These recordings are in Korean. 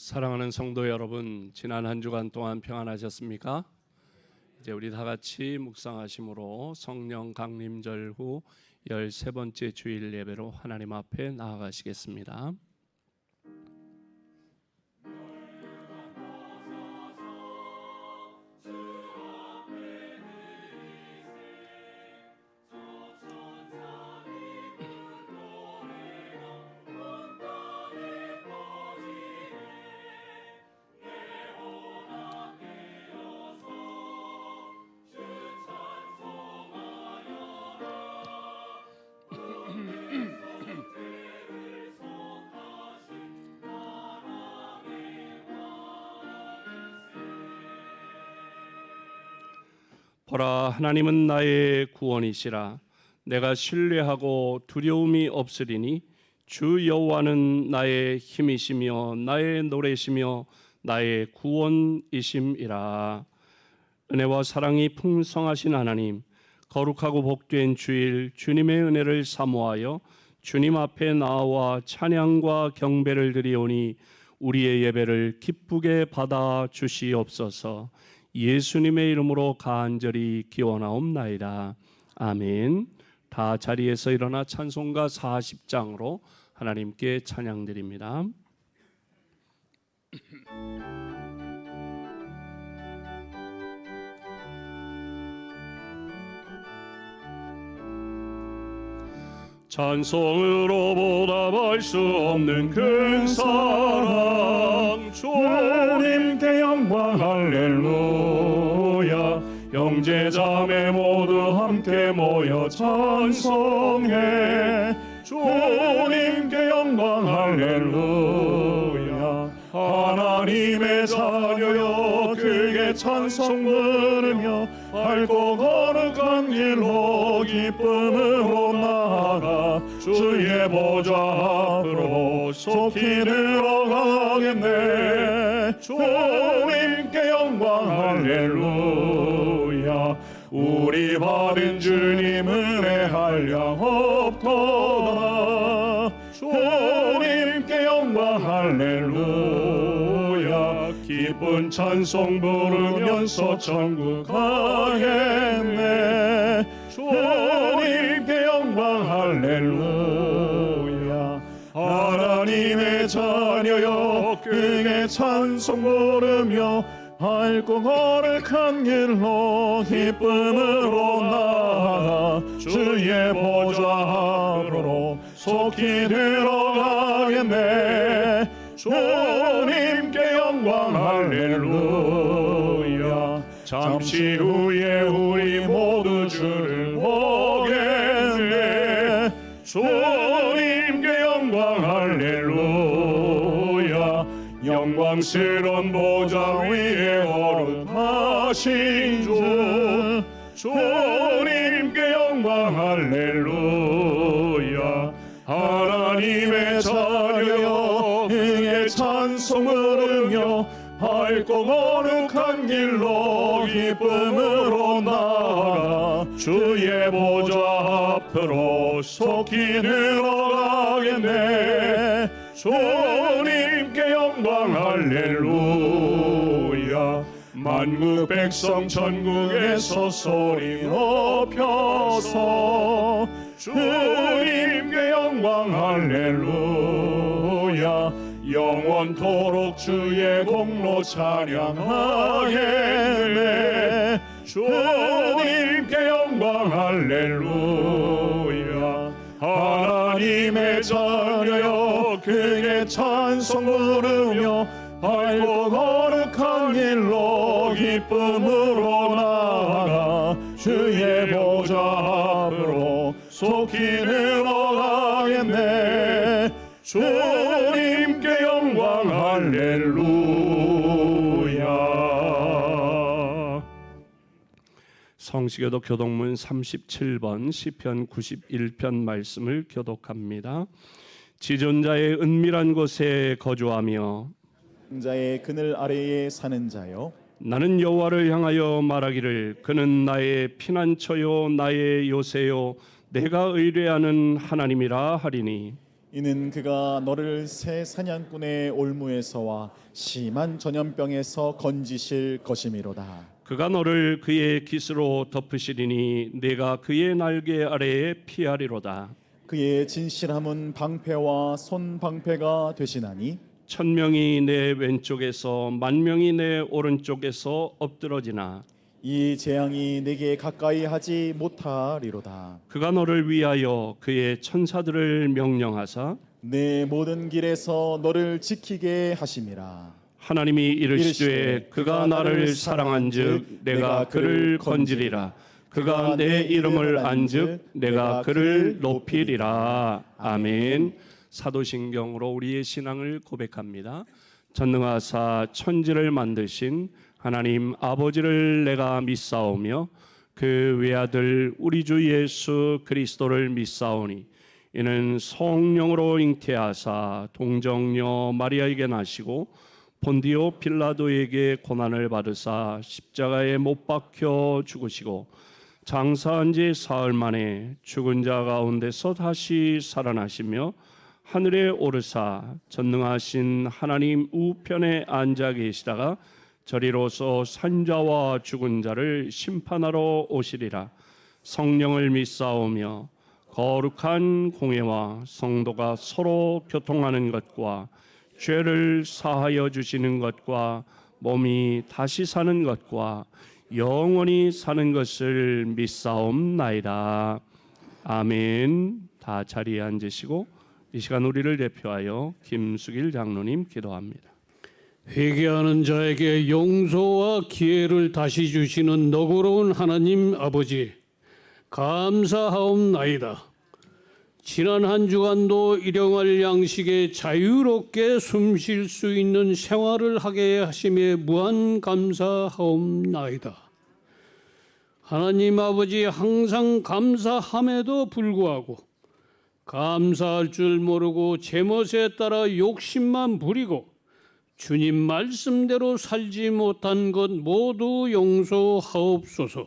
사랑하는 성도 여러분, 지난 한 주간 동안 평안하셨습니까? 이제 우리 다 같이 묵상하심으로 성령 강림절 후 13번째 주일 예배로 하나님 앞에 나아가시겠습니다. 보라, 하나님은 나의 구원이시라. 내가 신뢰하고 두려움이 없으리니 주 여호와는 나의 힘이시며 나의 노래시며 나의 구원이심이라. 은혜와 사랑이 풍성하신 하나님, 거룩하고 복된 주일 주님의 은혜를 사모하여 주님 앞에 나와 찬양과 경배를 드리오니 우리의 예배를 기쁘게 받아 주시옵소서. 예수님의 이름으로 간절히 기원하옵나이다. 아멘. 다 자리에서 일어나 찬송가 40장으로 하나님께 찬양드립니다. 찬송으로 보답할 수 없는 큰 사랑, 주님께 영광 할렐루야. 형제자매 모두 함께 모여 찬송해. 주님께 영광 할렐루야. 하나님의 자녀여 크게 찬송 부르며 밝고 거룩한 길로 기쁨으로 나아가 주의 보좌 앞으로 속히 들어가겠네. 주님께 영광 할렐루야. 우리 받은 주님 은혜 한량 없도다. 주님께 영광 할렐루야. 기쁜 찬송 부르면서 천국 가겠네. 주님께 영광 할렐루야. 하나님의 자녀여 크게 찬송 부르며 밝고 거룩한 길로 기쁨으로 나아가 주의 보좌 앞으로 속히 들어가겠네. 주님께 영광 할렐루야. 잠시 후에 우리 모두 주를 보겠네. 주님께 영광 할렐루야. 영광스러운 보좌 위에 오르신 주, 주님께 영광 할렐루야. 하나님의 자녀여 크게 찬송 부르며 밝고 거룩한 길로 기쁨으로 나아가 주의 보좌 앞으로 속히 들어가겠네. 주님께 영광 할렐루야. 만국 백성 천국에서 소리 높여서 주님께 영광 할렐루야. 영원토록 주의 공로 찬양하겠네. 주님께 영광 할렐루야. 하나님의 자녀여 크게 찬송 부르며 밝고 거룩한 길로 기쁨으로 나아가 주의 보좌 앞으로 속히 들어가겠네. 주님께 영광 할렐루야. 성시교독 교독문 37번 시편 91편 말씀을 교독합니다. 지존자의 은밀한 곳에 거주하며 자의 그늘 아래에 사는 자요, 나는 여호와를 향하여 말하기를 그는 나의 피난처요 나의 요새요 내가 의뢰하는 하나님이라 하리니 이는 그가 너를 새 사냥꾼의 올무에서와 심한 전염병에서 건지실 것이미로다. 그가 너를 그의 깃으로 덮으시리니 내가 그의 날개 아래에 피하리로다. 그의 진실함은 방패와 손 방패가 되시나니 1000명이 내 왼쪽에서 10,000명이 내 오른쪽에서 엎드러지나 이 재앙이 내게 가까이 하지 못하리로다. 그가 너를 위하여 그의 천사들을 명령하사 내 모든 길에서 너를 지키게 하심이라. 하나님이 이르시되 그가 나를 사랑한즉 내가 그를 건지리라. 그가 내 이름을 안즉 내가 그를 높이리라. 아멘. 사도신경으로 우리의 신앙을 고백합니다. 전능하사 천지를 만드신 하나님 아버지를 내가 믿사오며 그 외아들 우리 주 예수 그리스도를 믿사오니 이는 성령으로 잉태하사 동정녀 마리아에게 나시고 본디오 빌라도에게 고난을 받으사 십자가에 못 박혀 죽으시고 장사한 지 사흘 만에 죽은 자 가운데서 다시 살아나시며 하늘에 오르사 전능하신 하나님 우편에 앉아 계시다가 저리로서 산자와 죽은 자를 심판하러 오시리라. 성령을 믿사오며 거룩한 공회와 성도가 서로 교통하는 것과 죄를 사하여 주시는 것과 몸이 다시 사는 것과 영원히 사는 것을 믿사옵나이다. 아멘. 다 자리에 앉으시고 이 시간 우리를 대표하여 김수길 장로님 기도합니다. 회개하는 자에게 용서와 기회를 다시 주시는 너그러운 하나님 아버지, 감사하옵나이다. 지난 한 주간도 일용할 양식에 자유롭게 숨 쉴 수 있는 생활을 하게 하심에 무한 감사하옵나이다. 하나님 아버지, 항상 감사함에도 불구하고 감사할 줄 모르고 제멋에 따라 욕심만 부리고 주님 말씀대로 살지 못한 것 모두 용서하옵소서.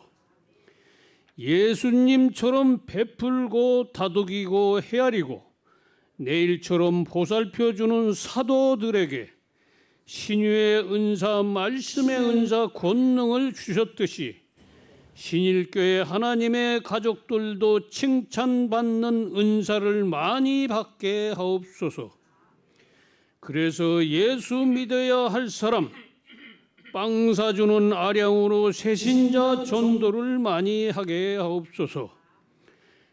예수님처럼 베풀고 다독이고 헤아리고 내일처럼 보살펴주는 사도들에게 신유의 은사, 말씀의 은사, 권능을 주셨듯이 신일교회 하나님의 가족들도 칭찬받는 은사를 많이 받게 하옵소서. 그래서 예수 믿어야 할 사람, 빵 사주는 아량으로 새신자 전도를 많이 하게 하옵소서.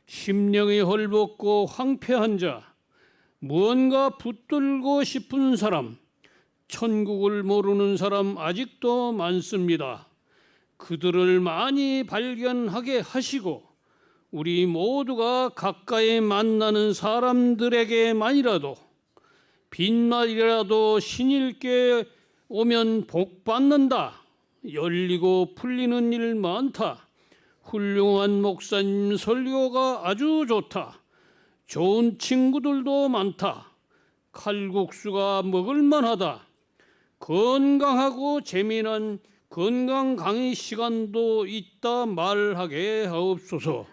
심령이 헐벗고 황폐한 자, 무언가 붙들고 싶은 사람, 천국을 모르는 사람 아직도 많습니다. 그들을 많이 발견하게 하시고 우리 모두가 가까이 만나는 사람들에게만이라도 빈말이라도 신일께 오면 복 받는다, 열리고 풀리는 일 많다, 훌륭한 목사님 설교가 아주 좋다, 좋은 친구들도 많다, 칼국수가 먹을만하다, 건강하고 재미난 건강 강의 시간도 있다 말하게 하옵소서.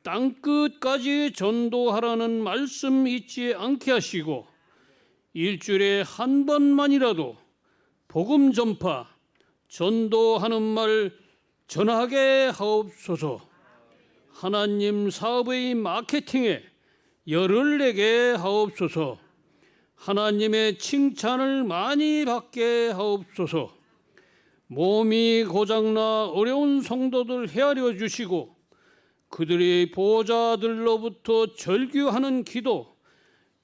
땅끝까지 전도하라는 말씀 잊지 않게 하시고 일주일에 한 번만이라도 복음 전파, 전도하는 말 전하게 하옵소서. 하나님 사업의 마케팅에 열을 내게 하옵소서. 하나님의 칭찬을 많이 받게 하옵소서. 몸이 고장나 어려운 성도들 헤아려 주시고 그들의 보호자들로부터 절규하는 기도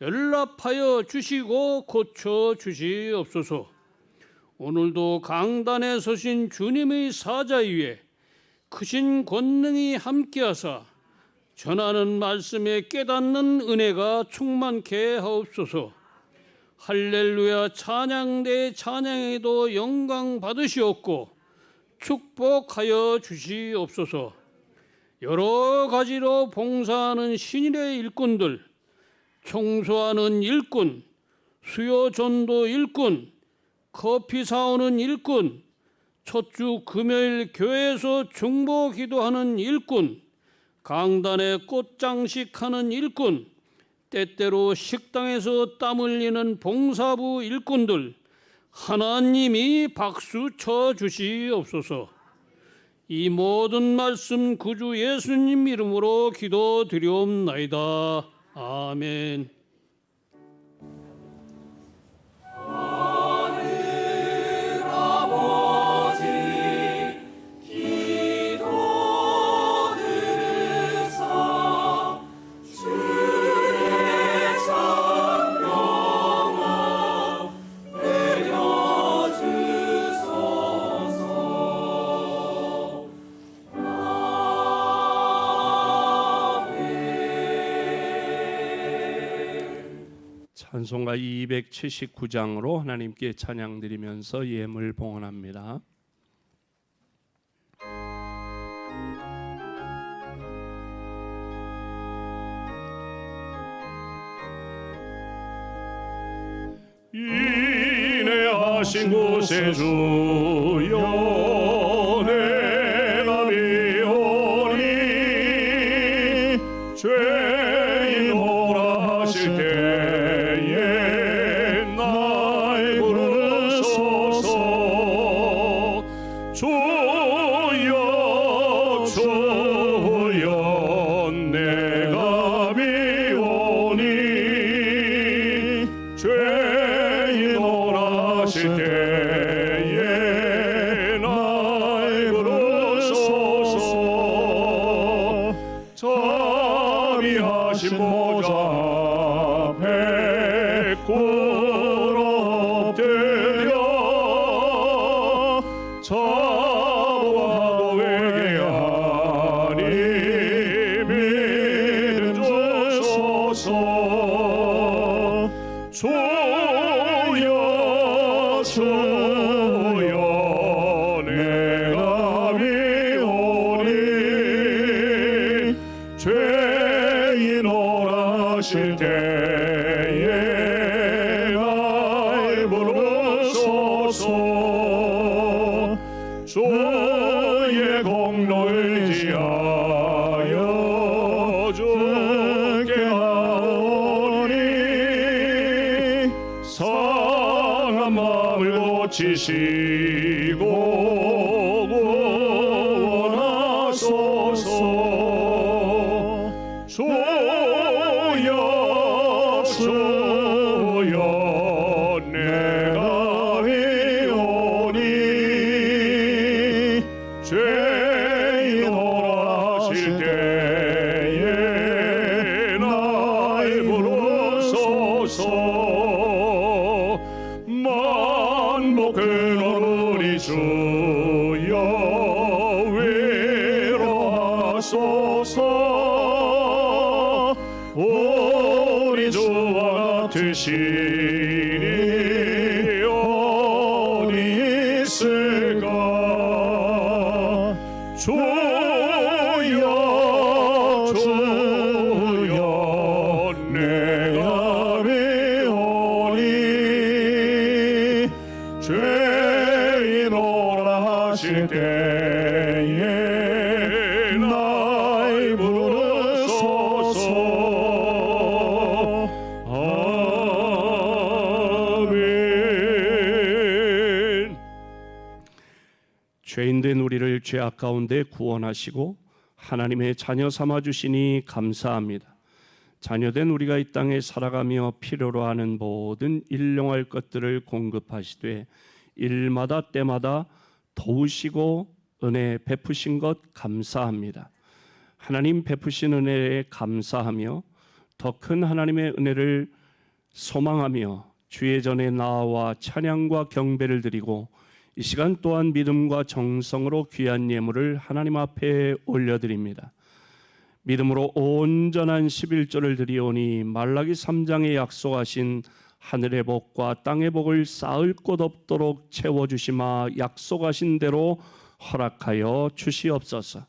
연락하여 주시고 고쳐 주시옵소서. 오늘도 강단에 서신 주님의 사자 위에 크신 권능이 함께하사 전하는 말씀에 깨닫는 은혜가 충만케 하옵소서. 할렐루야 찬양대 찬양에도 영광 받으시옵고 축복하여 주시옵소서. 여러 가지로 봉사하는 신일의 일꾼들, 청소하는 일꾼, 수요 전도 일꾼, 커피 사오는 일꾼, 첫 주 금요일 교회에서 중보 기도하는 일꾼, 강단에 꽃장식하는 일꾼, 때때로 식당에서 땀 흘리는 봉사부 일꾼들 하나님이 박수 쳐 주시옵소서. 이 모든 말씀 구주 예수님 이름으로 기도드리옵나이다. 아멘. 찬송가 279장으로 하나님께 찬양드리면서 예물 봉헌합니다. 인내하신 곳에 주여 내가 비오니 죄인 오라 하실 때에 날 부르소서. 주여 주여 내가 비오니 죄인 오라 하실 때에 날 부르소서. 자비하신 보좌 앞에 꿇어 엎드려 자복하고 회개하니 믿음 주소서. 주여 주여 내가 비오니 죄인 오라 하실 때에 날 부르소서. 주의 공로를 지하여 주께 하오니 상한 마음을 고치시고 구원하소서. 주여 주여 내가 비오니 죄인 오라 하실 때에 날 부르소서. 만복은 우리 주여 위로하소서. 우리 주와 같으시니 어디 있을까. 주여 주여 내가 비오니 죄인 오라 하실 때에 날 부르소서. 아멘. 죄인된 우리를 죄악 가운데 구원하시고 하나님의 자녀 삼아 주시니 감사합니다. 자녀된 우리가 이 땅에 살아가며 필요로 하는 모든 일용할 것들을 공급하시되 일마다 때마다 도우시고 은혜 베푸신 것 감사합니다. 하나님 베푸신 은혜에 감사하며 더 큰 하나님의 은혜를 소망하며 주의 전에 나와 찬양과 경배를 드리고 이 시간 또한 믿음과 정성으로 귀한 예물을 하나님 앞에 올려드립니다. 믿음으로 온전한 11조를 드리오니 말라기 3장에 약속하신 하늘의 복과 땅의 복을 쌓을 곳 없도록 채워주시마 약속하신 대로 허락하여 주시옵소서.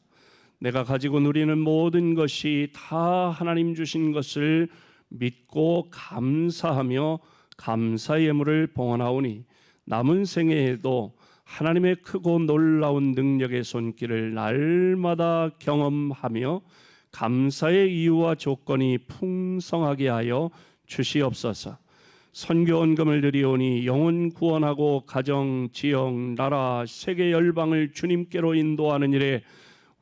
내가 가지고 누리는 모든 것이 다 하나님 주신 것을 믿고 감사하며 감사 예물을 봉헌하오니 남은 생애에도 하나님의 크고 놀라운 능력의 손길을 날마다 경험하며 감사의 이유와 조건이 풍성하게 하여 주시옵소서. 선교원금을 드리오니 영혼 구원하고 가정, 지역, 나라, 세계 열방을 주님께로 인도하는 일에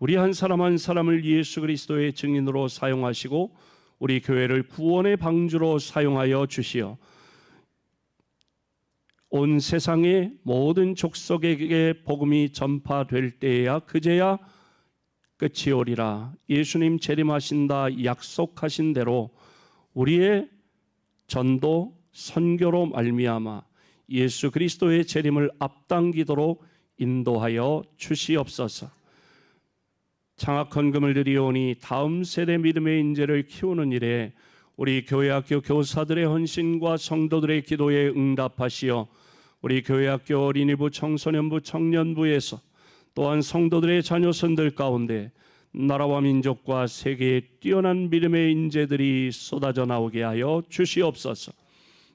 우리 한 사람 한 사람을 예수 그리스도의 증인으로 사용하시고 우리 교회를 구원의 방주로 사용하여 주시어 온 세상의 모든 족속에게 복음이 전파될 때에야 그제야 끝이 오리라. 예수님 재림하신다 약속하신 대로 우리의 전도 선교로 말미암아 예수 그리스도의 재림을 앞당기도록 인도하여 주시옵소서. 장학헌금을 드리오니 다음 세대 믿음의 인재를 키우는 일에 우리 교회학교 교사들의 헌신과 성도들의 기도에 응답하시어 우리 교회학교 어린이부, 청소년부, 청년부에서 또한 성도들의 자녀선들 가운데 나라와 민족과 세계에 뛰어난 믿음의 인재들이 쏟아져 나오게 하여 주시옵소서.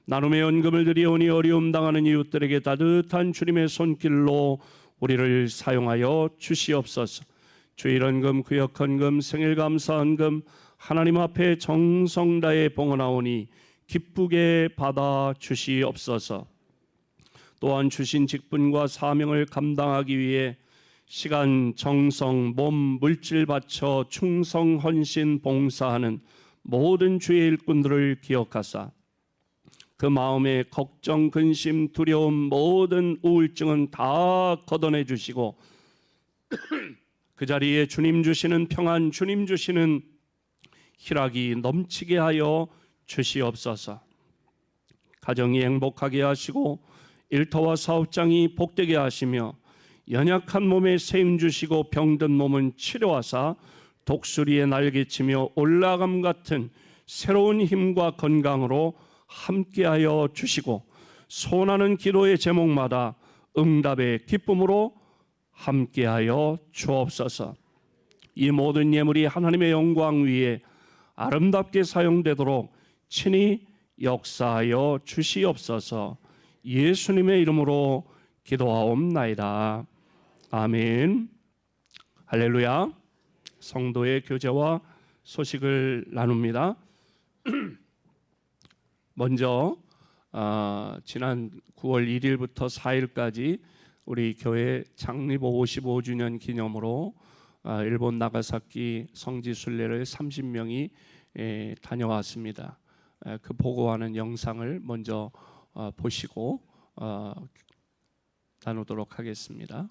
나눔의 헌금을 드리오니 어려움 당하는 이웃들에게 따뜻한 주님의 손길로 우리를 사용하여 주시옵소서. 주일헌금, 구역헌금, 생일감사헌금 하나님 앞에 정성 다해 봉헌하오니 기쁘게 받아 주시옵소서. 또한 주신 직분과 사명을 감당하기 위해 시간, 정성, 몸, 물질 바쳐 충성, 헌신, 봉사하는 모든 주의 일꾼들을 기억하사 그 마음의 걱정, 근심, 두려움, 모든 우울증은 다 걷어내 주시고 그 자리에 주님 주시는 평안, 주님 주시는 희락이 넘치게 하여 주시옵소서. 가정이 행복하게 하시고 일터와 사업장이 복되게 하시며 연약한 몸에 세임 주시고 병든 몸은 치료하사 독수리에 날개치며 올라감 같은 새로운 힘과 건강으로 함께하여 주시고 소원하는 기도의 제목마다 응답의 기쁨으로 함께하여 주옵소서. 이 모든 예물이 하나님의 영광 위에 아름답게 사용되도록 친히 역사하여 주시옵소서. 예수님의 이름으로 기도하옵나이다. 아멘. 할렐루야. 성도의 교제와 소식을 나눕니다. 먼저 지난 9월 1일부터 4일까지 우리 교회 창립 55주년 기념으로 일본 나가사키 성지 순례를 30명이 다녀왔습니다. 그 보고하는 영상을 먼저 보시고 나누도록 하겠습니다.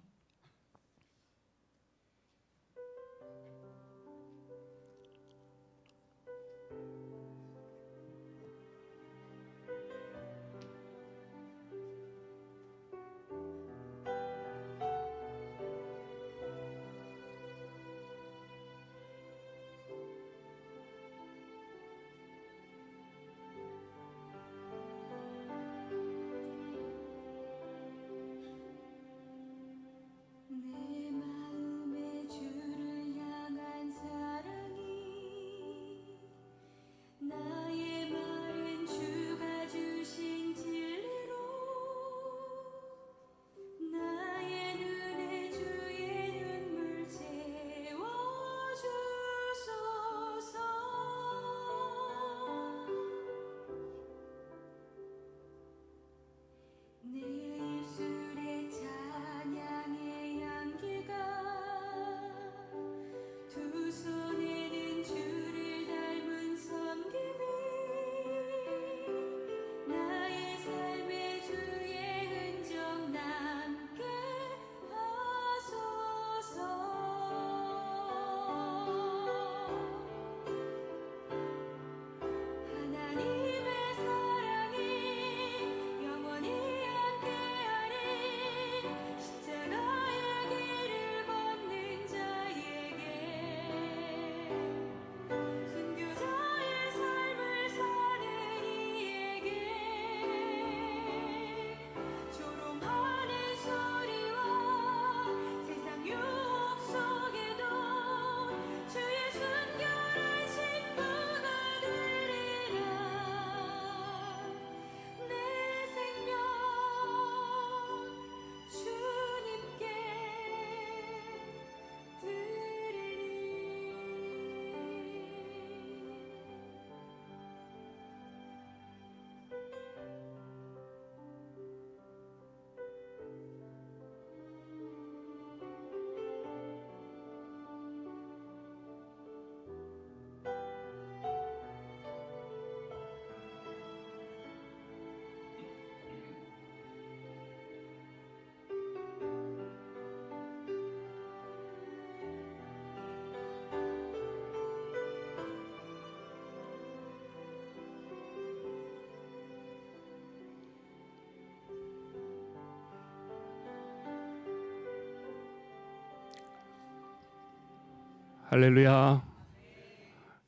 할렐루야.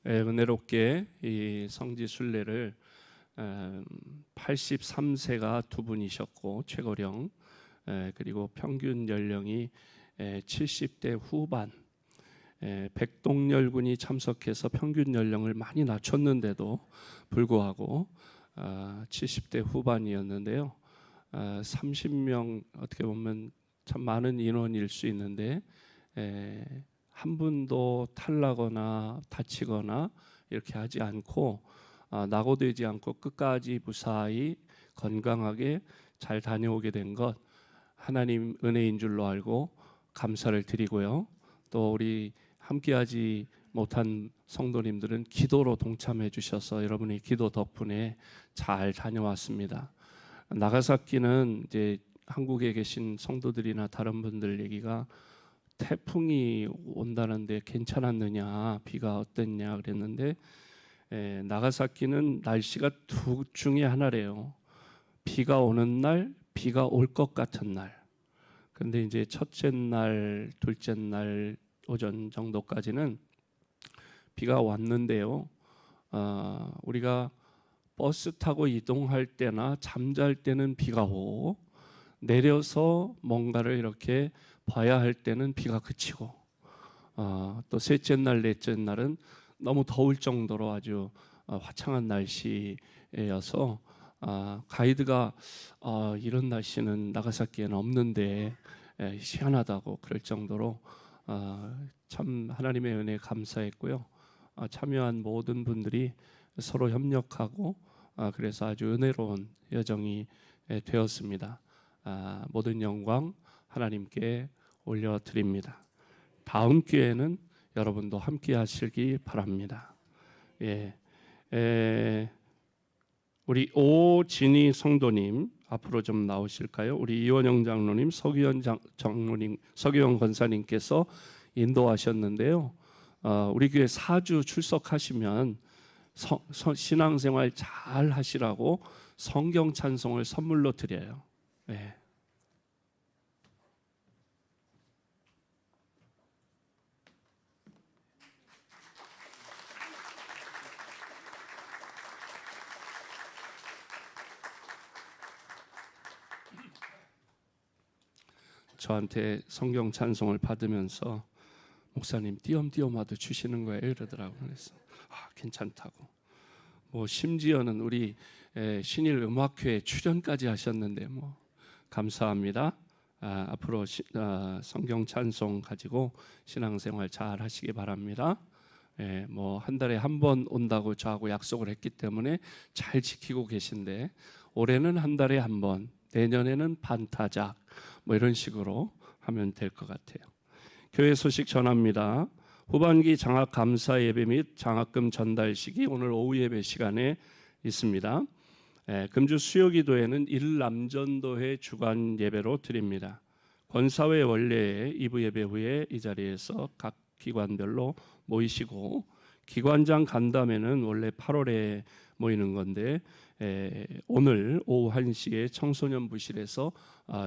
은혜롭게 이 성지 순례를 83세가 두 분이셨고 최고령, 그리고 평균 연령이 70대 후반, 백동열군이 참석해서 평균 연령을 많이 낮췄는데도 불구하고 70대 후반이었는데요. 30명, 어떻게 보면 참 많은 인원일 수 있는데 한 분도 탈나거나 다치거나 이렇게 하지 않고, 낙오되지 않고 끝까지 무사히 건강하게 잘 다녀오게 된 것 하나님 은혜인 줄로 알고 감사를 드리고요. 또 우리 함께하지 못한 성도님들은 기도로 동참해 주셔서 여러분의 기도 덕분에 잘 다녀왔습니다. 나가사키는 이제 한국에 계신 성도들이나 다른 분들 얘기가 태풍이 온다는데 괜찮았느냐, 비가 어땠냐 그랬는데, 나가사키는 날씨가 두 중에 하나래요. 비가 오는 날, 비가 올 것 같은 날. 근데 이제 첫째 날, 둘째 날 오전 정도까지는 비가 왔는데요. 우리가 버스 타고 이동할 때나 잠잘 때는 비가 오고, 내려서 뭔가를 이렇게 봐야 할 때는 비가 그치고, 또 셋째 날, 넷째 날은 너무 더울 정도로 아주 화창한 날씨여서 가이드가 이런 날씨는 나가사키에는 없는데 희한하다고 그럴 정도로 참 하나님의 은혜에 감사했고요. 참여한 모든 분들이 서로 협력하고 그래서 아주 은혜로운 여정이 되었습니다. 모든 영광 하나님께 올려드립니다. 다음 기회에는 여러분도 함께 하시기 바랍니다. 우리 오진희 성도님 앞으로 좀 나오실까요? 우리 이원영 장로님, 서기현 장로님, 서기현 권사님께서 인도하셨는데요. 우리 교회 4주 출석하시면 신앙생활 잘 하시라고 성경 찬송을 선물로 드려요. 네. 저한테 성경 찬송을 받으면서 목사님 띄엄띄엄하도 주시는 거예요 이러더라고요. 그래서 괜찮다고. 뭐 심지어는 우리 신일 음악회 출연까지 하셨는데 뭐 감사합니다. 앞으로 성경 찬송 가지고 신앙생활 잘 하시기 바랍니다. 뭐 한 달에 한 번 온다고 저하고 약속을 했기 때문에 잘 지키고 계신데, 올해는 한 달에 한 번, 내년에는 반타작 뭐 이런 식으로 하면 될 것 같아요. 교회 소식 전합니다. 후반기 장학 감사 예배 및 장학금 전달식이 오늘 오후 예배 시간에 있습니다. 금주 수요기도회는 일남전도회 주간 예배로 드립니다. 권사회 원래의 2부 예배 후에 이 자리에서 각 기관별로 모이시고, 기관장 간담회는 원래 8월에 모이는 건데 오늘 오후 1시에 청소년 부실에서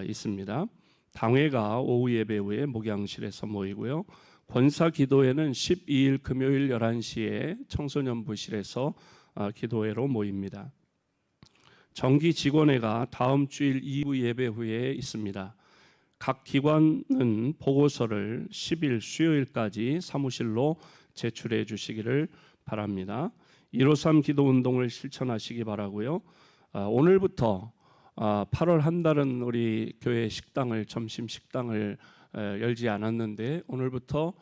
있습니다. 당회가 오후 예배 후에 목양실에서 모이고요. 권사 기도회는 12일 금요일 11시에 청소년 부실에서 기도회로 모입니다. 정기 직원회가 다음 주일 2부 예배 후에 있습니다. 각 기관은 보고서를 10일 수요일까지 사무실로 제출해 주시기를 바랍니다. 153 기도 운동을 실천하시기 바라고요. 오늘부터 8월 한 달은 우리 교회 식당을, 점심 식당을 열지 않았는데 오늘부터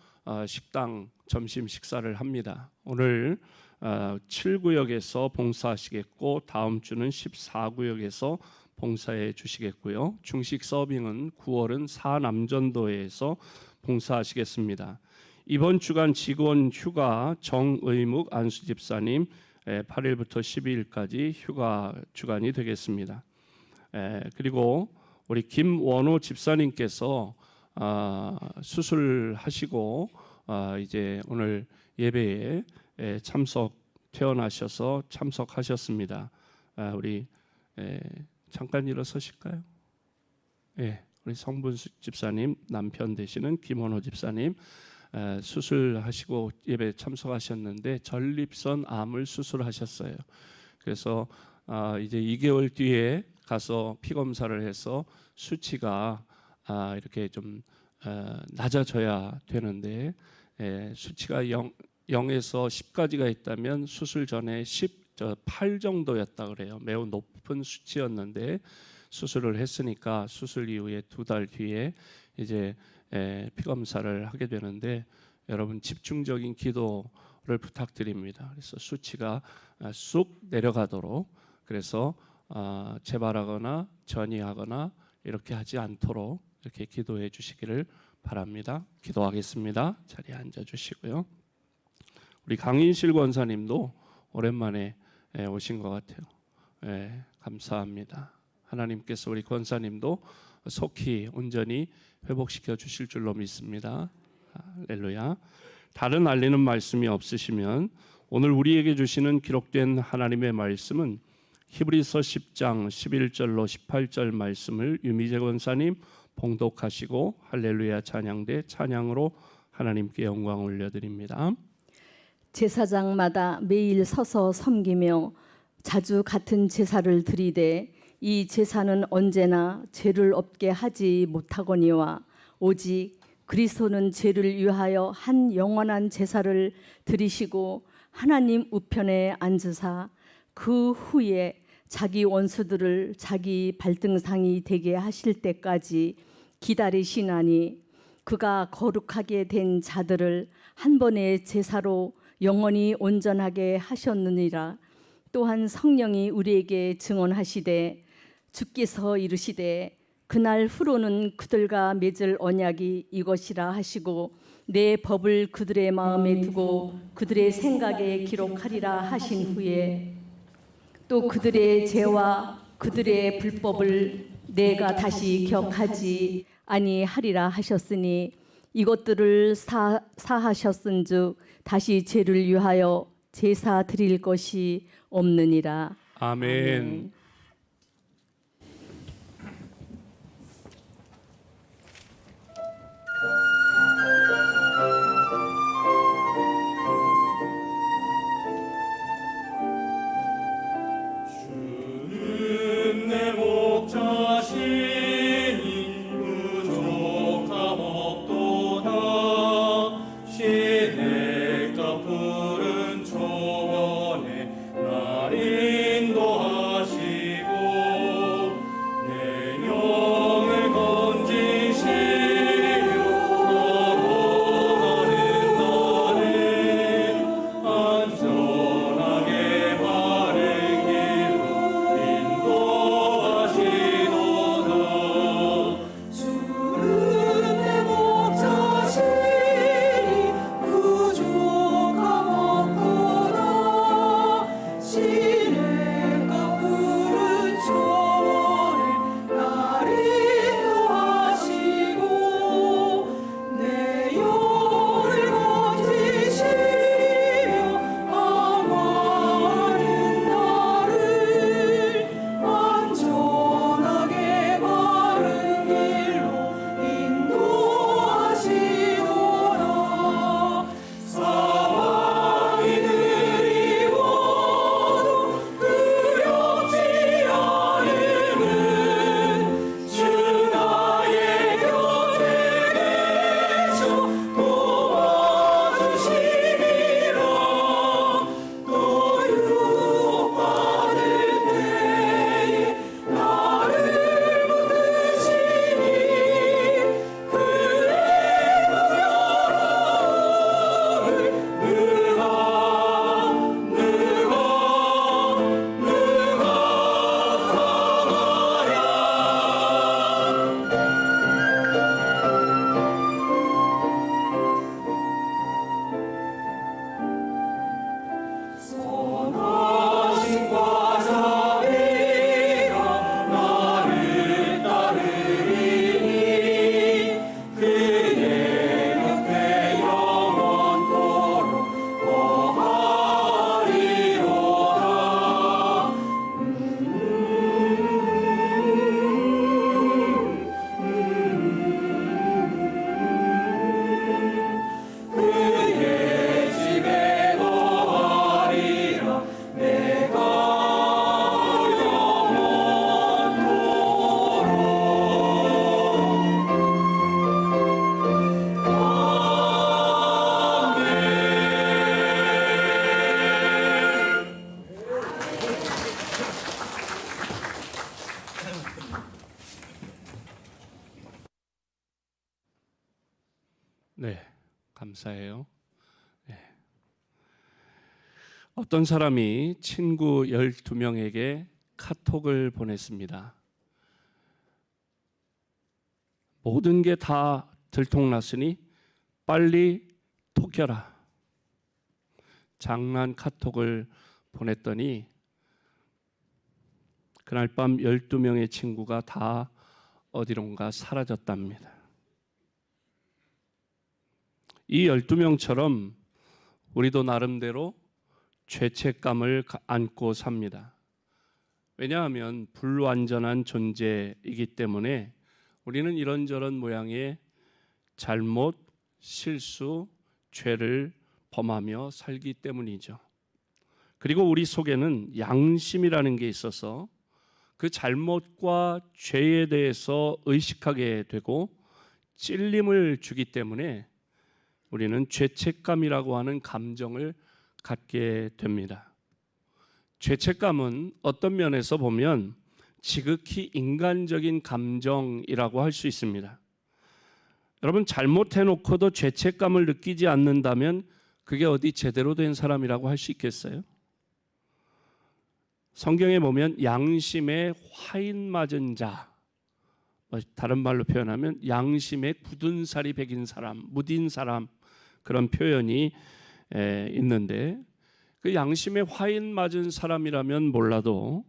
식당 점심 식사를 합니다. 오늘 7구역에서 봉사하시겠고 다음 주는 14구역에서 봉사해 주시겠고요. 중식 서빙은 9월은 사남전도회에서 봉사하시겠습니다. 이번 주간 직원 휴가 정의묵 안수집사님 8일부터 12일까지 휴가 주간이 되겠습니다. 그리고 우리 김원호 집사님께서 수술하시고 이제 오늘 예배에 퇴원하셔서 참석하셨습니다. 우리 잠깐 일어서실까요? 우리 성분수 집사님 남편 되시는 김원호 집사님 수술하시고 예배 참석하셨는데 전립선 암을 수술하셨어요. 그래서 이제 2개월 뒤에 가서 피 검사를 해서 수치가 이렇게 좀 낮아져야 되는데 수치가 0에서 10까지가 있다면 수술 전에 8 정도였다 그래요. 매우 높은 수치였는데 수술을 했으니까 수술 이후에 2달 뒤에 이제 피 검사를 하게 되는데 여러분 집중적인 기도를 부탁드립니다. 그래서 수치가 쑥 내려가도록 그래서 재발하거나 전이하거나 이렇게 하지 않도록 이렇게 기도해 주시기를 바랍니다. 기도하겠습니다. 자리에 앉아 주시고요. 우리 강인실 권사님도 오랜만에 오신 것 같아요. 감사합니다. 하나님께서 우리 권사님도 속히 온전히 회복시켜 주실 줄로 믿습니다. 할렐루야. 다른 알리는 말씀이 없으시면 오늘 우리에게 주시는 기록된 하나님의 말씀은 히브리서 10장 11절로 18절 말씀을 유미재 권사님 봉독하시고 할렐루야 찬양대 찬양으로 하나님께 영광 올려드립니다. 제사장마다 매일 서서 섬기며 자주 같은 제사를 드리되 이 제사는 언제나 죄를 없게 하지 못하거니와 오직 그리스도는 죄를 위하여 한 영원한 제사를 드리시고 하나님 우편에 앉으사 그 후에 자기 원수들을 자기 발등상이 되게 하실 때까지 기다리시나니 그가 거룩하게 된 자들을 한 번의 제사로 영원히 온전하게 하셨느니라. 또한 성령이 우리에게 증언하시되 주께서 이르시되 그날 후로는 그들과 맺을 언약이 이것이라 하시고 내 법을 그들의 마음에 두고 그들의 생각에 기록하리라 하신 후에 또 그들의 죄와 그들의 불법을 내가 다시 기억하지 아니하리라 하셨으니 이것들을 사하셨은즉 다시 죄를 위하여 제사 드릴 것이 없느니라. 아멘. 주는 내 목자시니 부족함 없도다. 시냇가 푸른 초원에 날 인도하시 네, 감사해요. 네. 어떤 사람이 친구 12명에게 카톡을 보냈습니다. 모든 게 다 들통났으니 빨리 톡해라. 장난 카톡을 보냈더니 그날 밤 12명의 친구가 다 어디론가 사라졌답니다. 이 12명처럼 우리도 나름대로 죄책감을 안고 삽니다. 왜냐하면 불완전한 존재이기 때문에 우리는 이런저런 모양의 잘못, 실수, 죄를 범하며 살기 때문이죠. 그리고 우리 속에는 양심이라는 게 있어서 그 잘못과 죄에 대해서 의식하게 되고 찔림을 주기 때문에 우리는 죄책감이라고 하는 감정을 갖게 됩니다. 죄책감은 어떤 면에서 보면 지극히 인간적인 감정이라고 할 수 있습니다. 여러분, 잘못해놓고도 죄책감을 느끼지 않는다면 그게 어디 제대로 된 사람이라고 할 수 있겠어요? 성경에 보면 양심에 화인 맞은 자, 다른 말로 표현하면 양심에 굳은 살이 배긴 사람, 무딘 사람, 그런 표현이 있는데, 그 양심에 화인 맞은 사람이라면 몰라도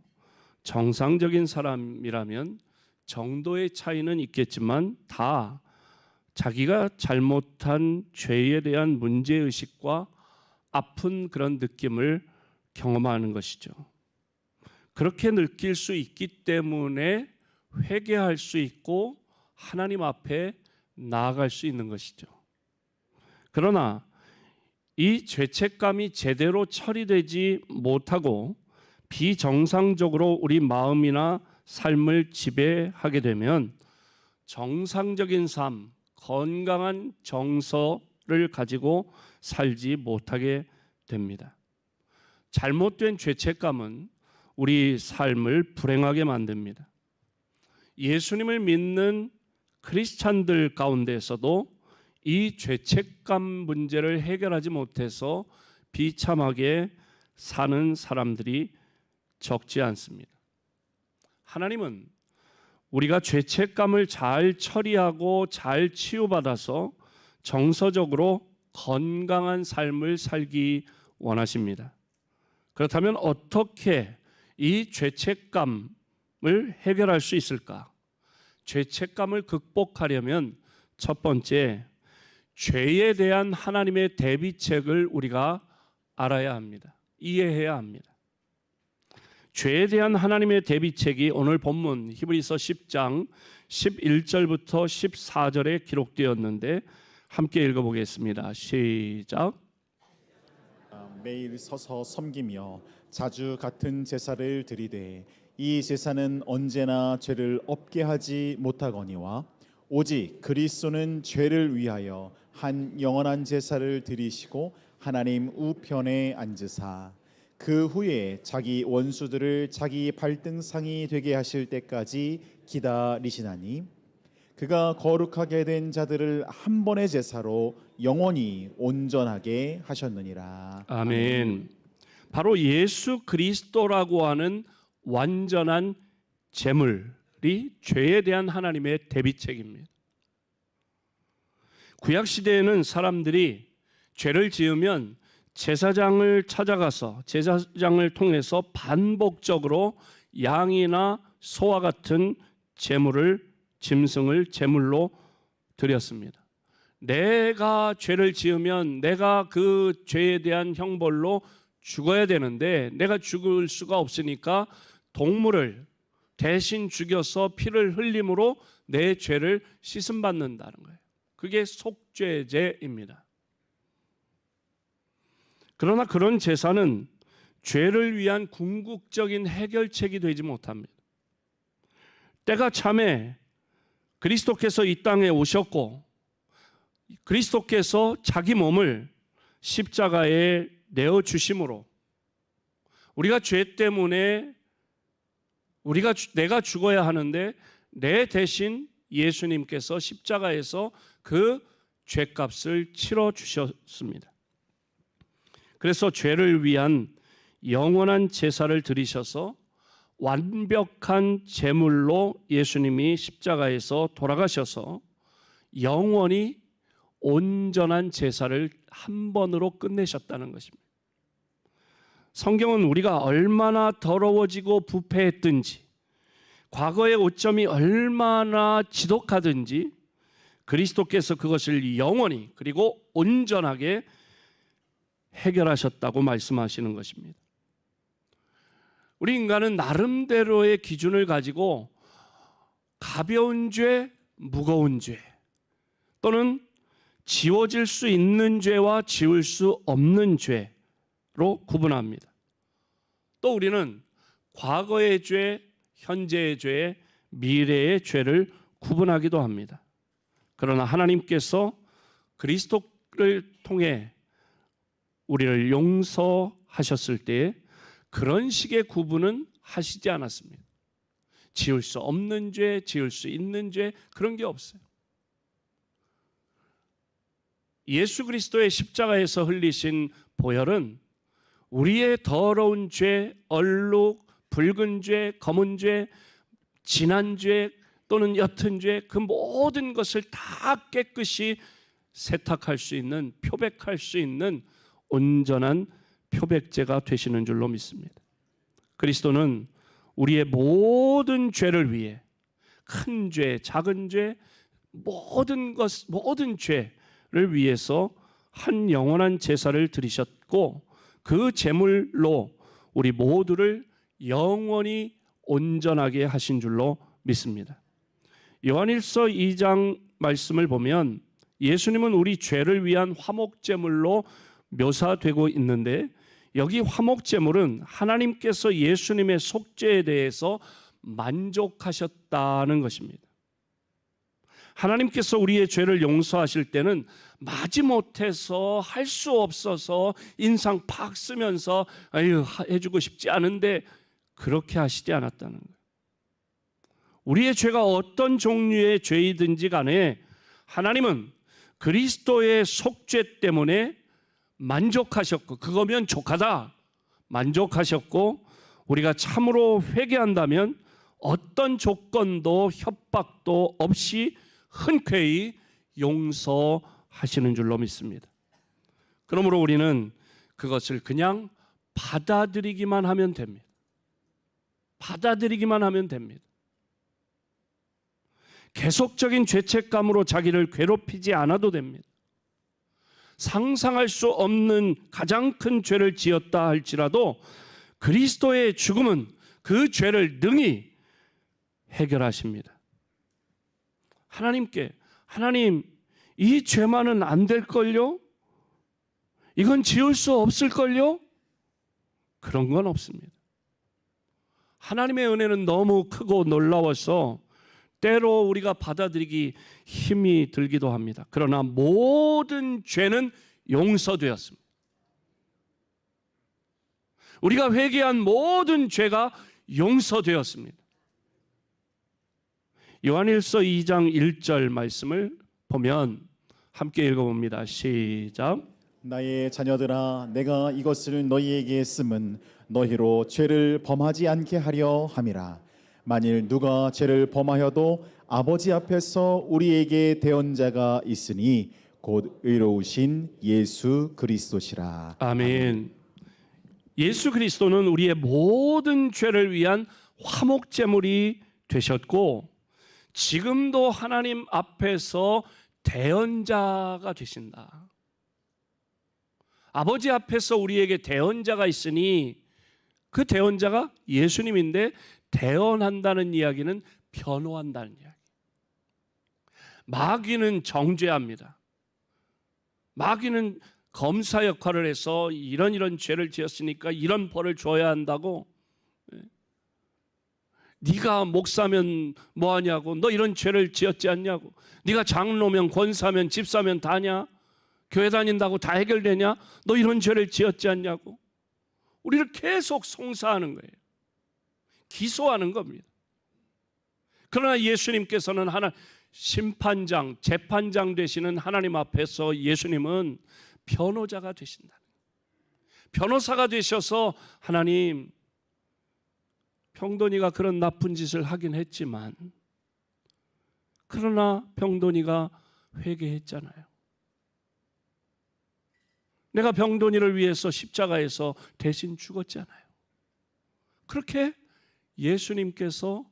정상적인 사람이라면 정도의 차이는 있겠지만 다 자기가 잘못한 죄에 대한 문제의식과 아픈 그런 느낌을 경험하는 것이죠. 그렇게 느낄 수 있기 때문에 회개할 수 있고 하나님 앞에 나아갈 수 있는 것이죠. 그러나 이 죄책감이 제대로 처리되지 못하고 비정상적으로 우리 마음이나 삶을 지배하게 되면 정상적인 삶, 건강한 정서를 가지고 살지 못하게 됩니다. 잘못된 죄책감은 우리 삶을 불행하게 만듭니다. 예수님을 믿는 크리스찬들 가운데서도 이 죄책감 문제를 해결하지 못해서 비참하게 사는 사람들이 적지 않습니다. 하나님은 우리가 죄책감을 잘 처리하고 잘 치유받아서 정서적으로 건강한 삶을 살기 원하십니다. 그렇다면 어떻게 이 죄책감을 해결할 수 있을까? 죄책감을 극복하려면 첫 번째, 죄에 대한 하나님의 대비책을 우리가 알아야 합니다. 이해해야 합니다. 죄에 대한 하나님의 대비책이 오늘 본문 히브리서 10장 11절부터 14절에 기록되었는데 함께 읽어보겠습니다. 시작. 매일 서서 섬기며 자주 같은 제사를 드리되 이 제사는 언제나 죄를 없게 하지 못하거니와 오직 그리스도는 죄를 위하여 한 영원한 제사를 드리시고 하나님 우편에 앉으사 그 후에 자기 원수들을 자기 발등상이 되게 하실 때까지 기다리시나니 그가 거룩하게 된 자들을 한 번의 제사로 영원히 온전하게 하셨느니라. 아멘. 바로 예수 그리스도라고 하는 완전한 제물이 죄에 대한 하나님의 대비책입니다. 구약 시대에는 사람들이 죄를 지으면 제사장을 찾아가서 제사장을 통해서 반복적으로 양이나 소와 같은 제물을 짐승을 제물로 드렸습니다. 내가 죄를 지으면 내가 그 죄에 대한 형벌로 죽어야 되는데 내가 죽을 수가 없으니까 동물을 대신 죽여서 피를 흘림으로 내 죄를 씻음받는다는 거예요. 그게 속죄제입니다. 그러나 그런 제사는 죄를 위한 궁극적인 해결책이 되지 못합니다. 때가 참에 그리스도께서 이 땅에 오셨고 그리스도께서 자기 몸을 십자가에 내어주심으로 우리가 죄 때문에 내가 죽어야 하는데 내 대신 예수님께서 십자가에서 그 죄값을 치러 주셨습니다. 그래서 죄를 위한 영원한 제사를 드리셔서 완벽한 제물로 예수님이 십자가에서 돌아가셔서 영원히 온전한 제사를 한 번으로 끝내셨다는 것입니다. 성경은 우리가 얼마나 더러워지고 부패했든지, 과거의 오점이 얼마나 지독하든지 그리스도께서 그것을 영원히 그리고 온전하게 해결하셨다고 말씀하시는 것입니다. 우리 인간은 나름대로의 기준을 가지고 가벼운 죄, 무거운 죄, 또는 지워질 수 있는 죄와 지울 수 없는 죄로 구분합니다. 또 우리는 과거의 죄, 현재의 죄, 미래의 죄를 구분하기도 합니다. 그러나 하나님께서 그리스도를 통해 우리를 용서하셨을 때 그런 식의 구분은 하시지 않았습니다. 지을 수 없는 죄, 지을 수 있는 죄, 그런 게 없어요. 예수 그리스도의 십자가에서 흘리신 보혈은 우리의 더러운 죄, 얼룩, 붉은 죄, 검은 죄, 진한 죄 또는 옅은 죄, 그 모든 것을 다 깨끗이 세탁할 수 있는, 표백할 수 있는 온전한 표백제가 되시는 줄로 믿습니다. 그리스도는 우리의 모든 죄를 위해 큰 죄, 작은 죄, 모든 죄를 위해서 한 영원한 제사를 드리셨고 그 제물로 우리 모두를 영원히 온전하게 하신 줄로 믿습니다. 요한일서 2장 말씀을 보면 예수님은 우리 죄를 위한 화목제물로 묘사되고 있는데 여기 화목제물은 하나님께서 예수님의 속죄에 대해서 만족하셨다는 것입니다. 하나님께서 우리의 죄를 용서하실 때는 마지못해서 할 수 없어서 인상 팍 쓰면서 아유 해주고 싶지 않은데 그렇게 하시지 않았다는 거예요. 우리의 죄가 어떤 종류의 죄이든지 간에 하나님은 그리스도의 속죄 때문에 만족하셨고 그거면 족하다 만족하셨고 우리가 참으로 회개한다면 어떤 조건도 협박도 없이 흔쾌히 용서하시는 줄로 믿습니다. 그러므로 우리는 그것을 그냥 받아들이기만 하면 됩니다. 받아들이기만 하면 됩니다. 계속적인 죄책감으로 자기를 괴롭히지 않아도 됩니다. 상상할 수 없는 가장 큰 죄를 지었다 할지라도 그리스도의 죽음은 그 죄를 능히 해결하십니다. 하나님 이 죄만은 안 될걸요? 이건 지울 수 없을걸요? 그런 건 없습니다. 하나님의 은혜는 너무 크고 놀라워서 때로 우리가 받아들이기 힘이 들기도 합니다. 그러나 모든 죄는 용서되었습니다. 우리가 회개한 모든 죄가 용서되었습니다. 요한일서 2장 1절 말씀을 보면 함께 읽어봅니다. 시작. 나의 자녀들아 내가 이것을 너희에게 쓰면 너희로 죄를 범하지 않게 하려 함이라. 만일 누가 죄를 범하여도 아버지 앞에서 우리에게 대언자가 있으니 곧 의로우신 예수 그리스도시라. 아멘. 예수 그리스도는 우리의 모든 죄를 위한 화목제물이 되셨고 지금도 하나님 앞에서 대언자가 되신다. 아버지 앞에서 우리에게 대언자가 있으니 그 대언자가 예수님인데 대언한다는 이야기는 변호한다는 이야기. 마귀는 정죄합니다. 마귀는 검사 역할을 해서 이런 죄를 지었으니까 이런 벌을 줘야 한다고. 네가 목사면 뭐하냐고, 너 이런 죄를 지었지 않냐고, 네가 장로면 권사면 집사면 다냐, 교회 다닌다고 다 해결되냐, 너 이런 죄를 지었지 않냐고 우리를 계속 송사하는 거예요. 기소하는 겁니다. 그러나 예수님께서는 심판장, 재판장 되시는 하나님 앞에서 예수님은 변호자가 되신다. 변호사가 되셔서 하나님, 병돈이가 그런 나쁜 짓을 하긴 했지만 그러나 병돈이가 회개했잖아요. 내가 병돈이를 위해서 십자가에서 대신 죽었잖아요. 그렇게 예수님께서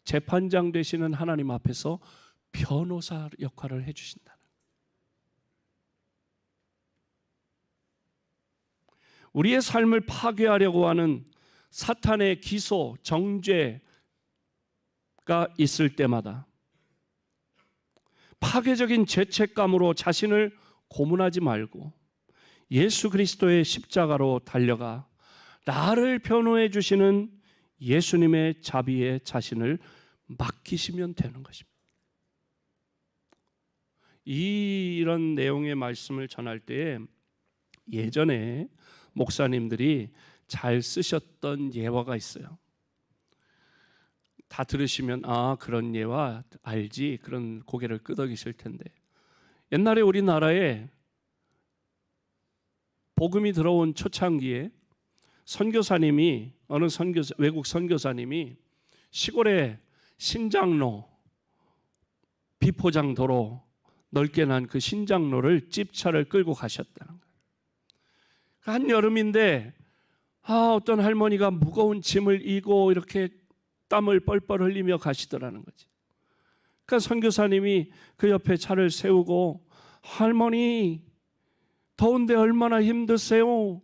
재판장 되시는 하나님 앞에서 변호사 역할을 해주신다는 거예요. 우리의 삶을 파괴하려고 하는 사탄의 기소, 정죄가 있을 때마다 파괴적인 죄책감으로 자신을 고문하지 말고 예수 그리스도의 십자가로 달려가 나를 변호해 주시는 예수님의 자비에 자신을 맡기시면 되는 것입니다. 이런 내용의 말씀을 전할 때 예전에 목사님들이 잘 쓰셨던 예화가 있어요. 다 들으시면 아, 그런 예화 알지, 그런 고개를 끄덕이실 텐데, 옛날에 우리나라에 복음이 들어온 초창기에 선교사님이, 어느 외국 선교사님이 시골에 신장로, 비포장 도로 넓게 난 그 신장로를 집차를 끌고 가셨다는 거예요. 한 여름인데 어떤 할머니가 무거운 짐을 이고 이렇게 땀을 뻘뻘 흘리며 가시더라는 거지. 그러니까 선교사님이 그 옆에 차를 세우고, 할머니 더운데 얼마나 힘드세요?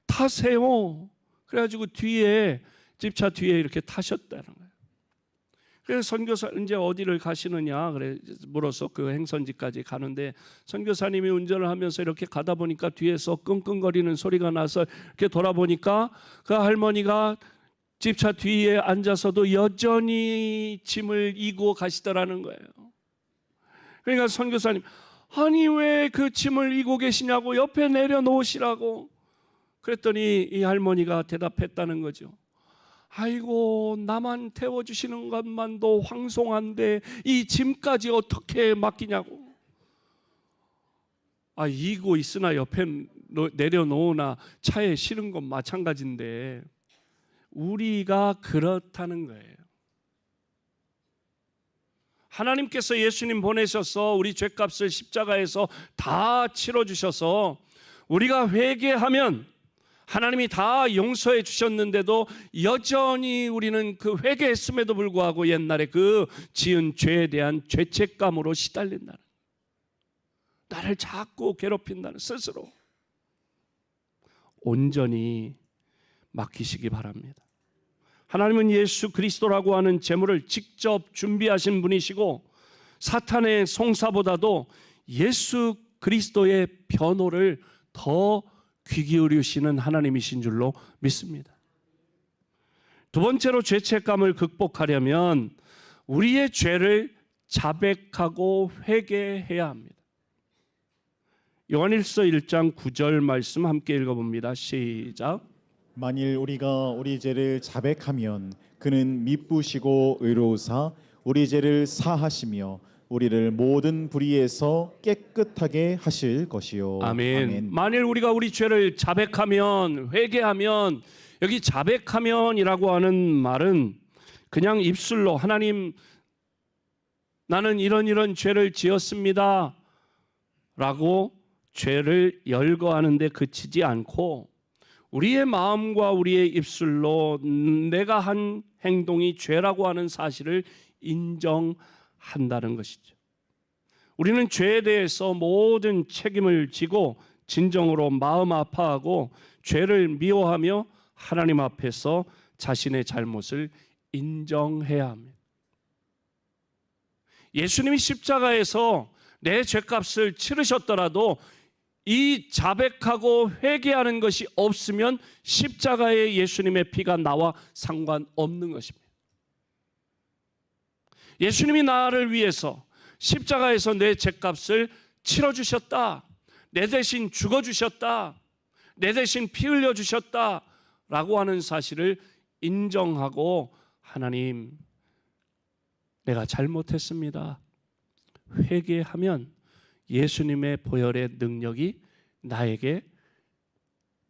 타세요. 그래가지고 뒤에, 집차 뒤에 이렇게 타셨다는 거예요. 그래서 선교사 이제 어디를 가시느냐 그래 물어서 그 행선지까지 가는데, 선교사님이 운전을 하면서 이렇게 가다 보니까 뒤에서 끙끙거리는 소리가 나서 이렇게 돌아보니까 그 할머니가 집차 뒤에 앉아서도 여전히 짐을 이고 가시더라는 거예요. 그러니까 선교사님, 아니 왜 그 짐을 이고 계시냐고, 옆에 내려놓으시라고 그랬더니 이 할머니가 대답했다는 거죠. 아이고, 나만 태워주시는 것만도 황송한데 이 짐까지 어떻게 맡기냐고. 이고 있으나 옆에 내려놓으나 차에 실은 건 마찬가지인데 우리가 그렇다는 거예요. 하나님께서 예수님 보내셔서 우리 죄값을 십자가에서 다 치러주셔서 우리가 회개하면 하나님이 다 용서해 주셨는데도 여전히 우리는 그 회개했음에도 불구하고 옛날에 그 지은 죄에 대한 죄책감으로 시달린다는, 나를 자꾸 괴롭힌다는, 스스로 온전히 맡기시기 바랍니다. 하나님은 예수 그리스도라고 하는 제물을 직접 준비하신 분이시고 사탄의 송사보다도 예수 그리스도의 변호를 더 귀 기울이시는 하나님이신 줄로 믿습니다. 두 번째로 죄책감을 극복하려면 우리의 죄를 자백하고 회개해야 합니다. 요한일서 1장 9절 말씀 함께 읽어봅니다. 시작. 만일 우리가 우리 죄를 자백하면 그는 미쁘시고 의로우사 우리 죄를 사하시며 우리를 모든 불의에서 깨끗하게 하실 것이요. 아멘. 만일 우리가 우리 죄를 자백하면, 회개하면, 여기 자백하면이라고 하는 말은 그냥 입술로 하나님 나는 이런 죄를 지었습니다 라고 죄를 열거하는 데 그치지 않고 우리의 마음과 우리의 입술로 내가 한 행동이 죄라고 하는 사실을 인정한다는 것이죠. 우리는 죄에 대해서 모든 책임을 지고 진정으로 마음 아파하고 죄를 미워하며 하나님 앞에서 자신의 잘못을 인정해야 합니다. 예수님이 십자가에서 내 죄값을 치르셨더라도 이 자백하고 회개하는 것이 없으면 십자가에 예수님의 피가 나와 상관없는 것입니다. 예수님이 나를 위해서 십자가에서 내 죄값을 치러주셨다, 내 대신 죽어주셨다, 내 대신 피 흘려주셨다 라고 하는 사실을 인정하고 하나님 내가 잘못했습니다, 회개하면 예수님의 보혈의 능력이 나에게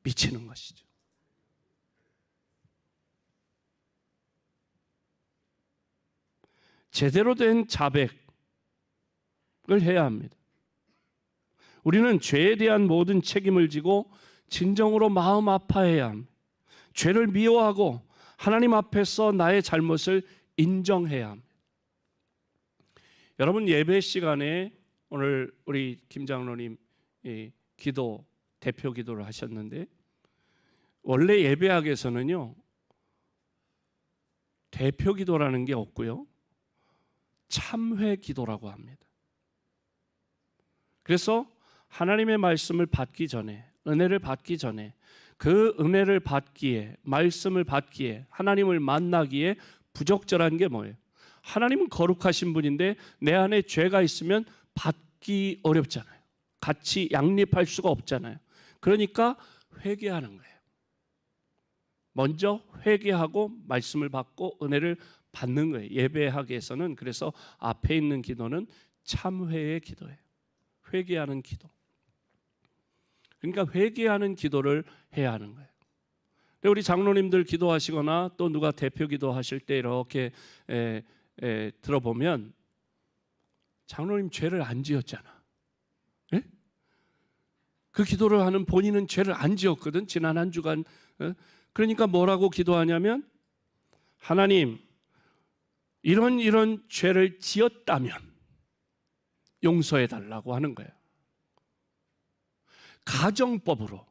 미치는 것이죠. 제대로 된 자백을 해야 합니다. 우리는 죄에 대한 모든 책임을 지고 진정으로 마음 아파해야 합니다. 죄를 미워하고 하나님 앞에서 나의 잘못을 인정해야 합니다. 여러분, 예배 시간에 오늘 우리 김 장로님 기도, 대표 기도를 하셨는데, 원래 예배학에서는요 대표 기도라는 게 없고요 참회 기도라고 합니다. 그래서 하나님의 말씀을 받기 전에, 은혜를 받기 전에, 그 은혜를 받기에, 말씀을 받기에, 하나님을 만나기에 부적절한 게 뭐예요? 하나님은 거룩하신 분인데 내 안에 죄가 있으면 받기 어렵잖아요. 같이 양립할 수가 없잖아요. 그러니까 회개하는 거예요. 먼저 회개하고 말씀을 받고 은혜를 받는 거예요. 예배학에서는 그래서 앞에 있는 기도는 참회의 기도예요. 회개하는 기도. 그러니까 회개하는 기도를 해야 하는 거예요. 우리 장로님들 기도하시거나 또 누가 대표 기도하실 때 이렇게 들어보면 장로님 죄를 안 지었잖아. 예? 그 기도를 하는 본인은 죄를 안 지었거든. 지난 한 주간. 그러니까 뭐라고 기도하냐면, 하나님 이런 죄를 지었다면 용서해 달라고 하는 거예요. 가정법으로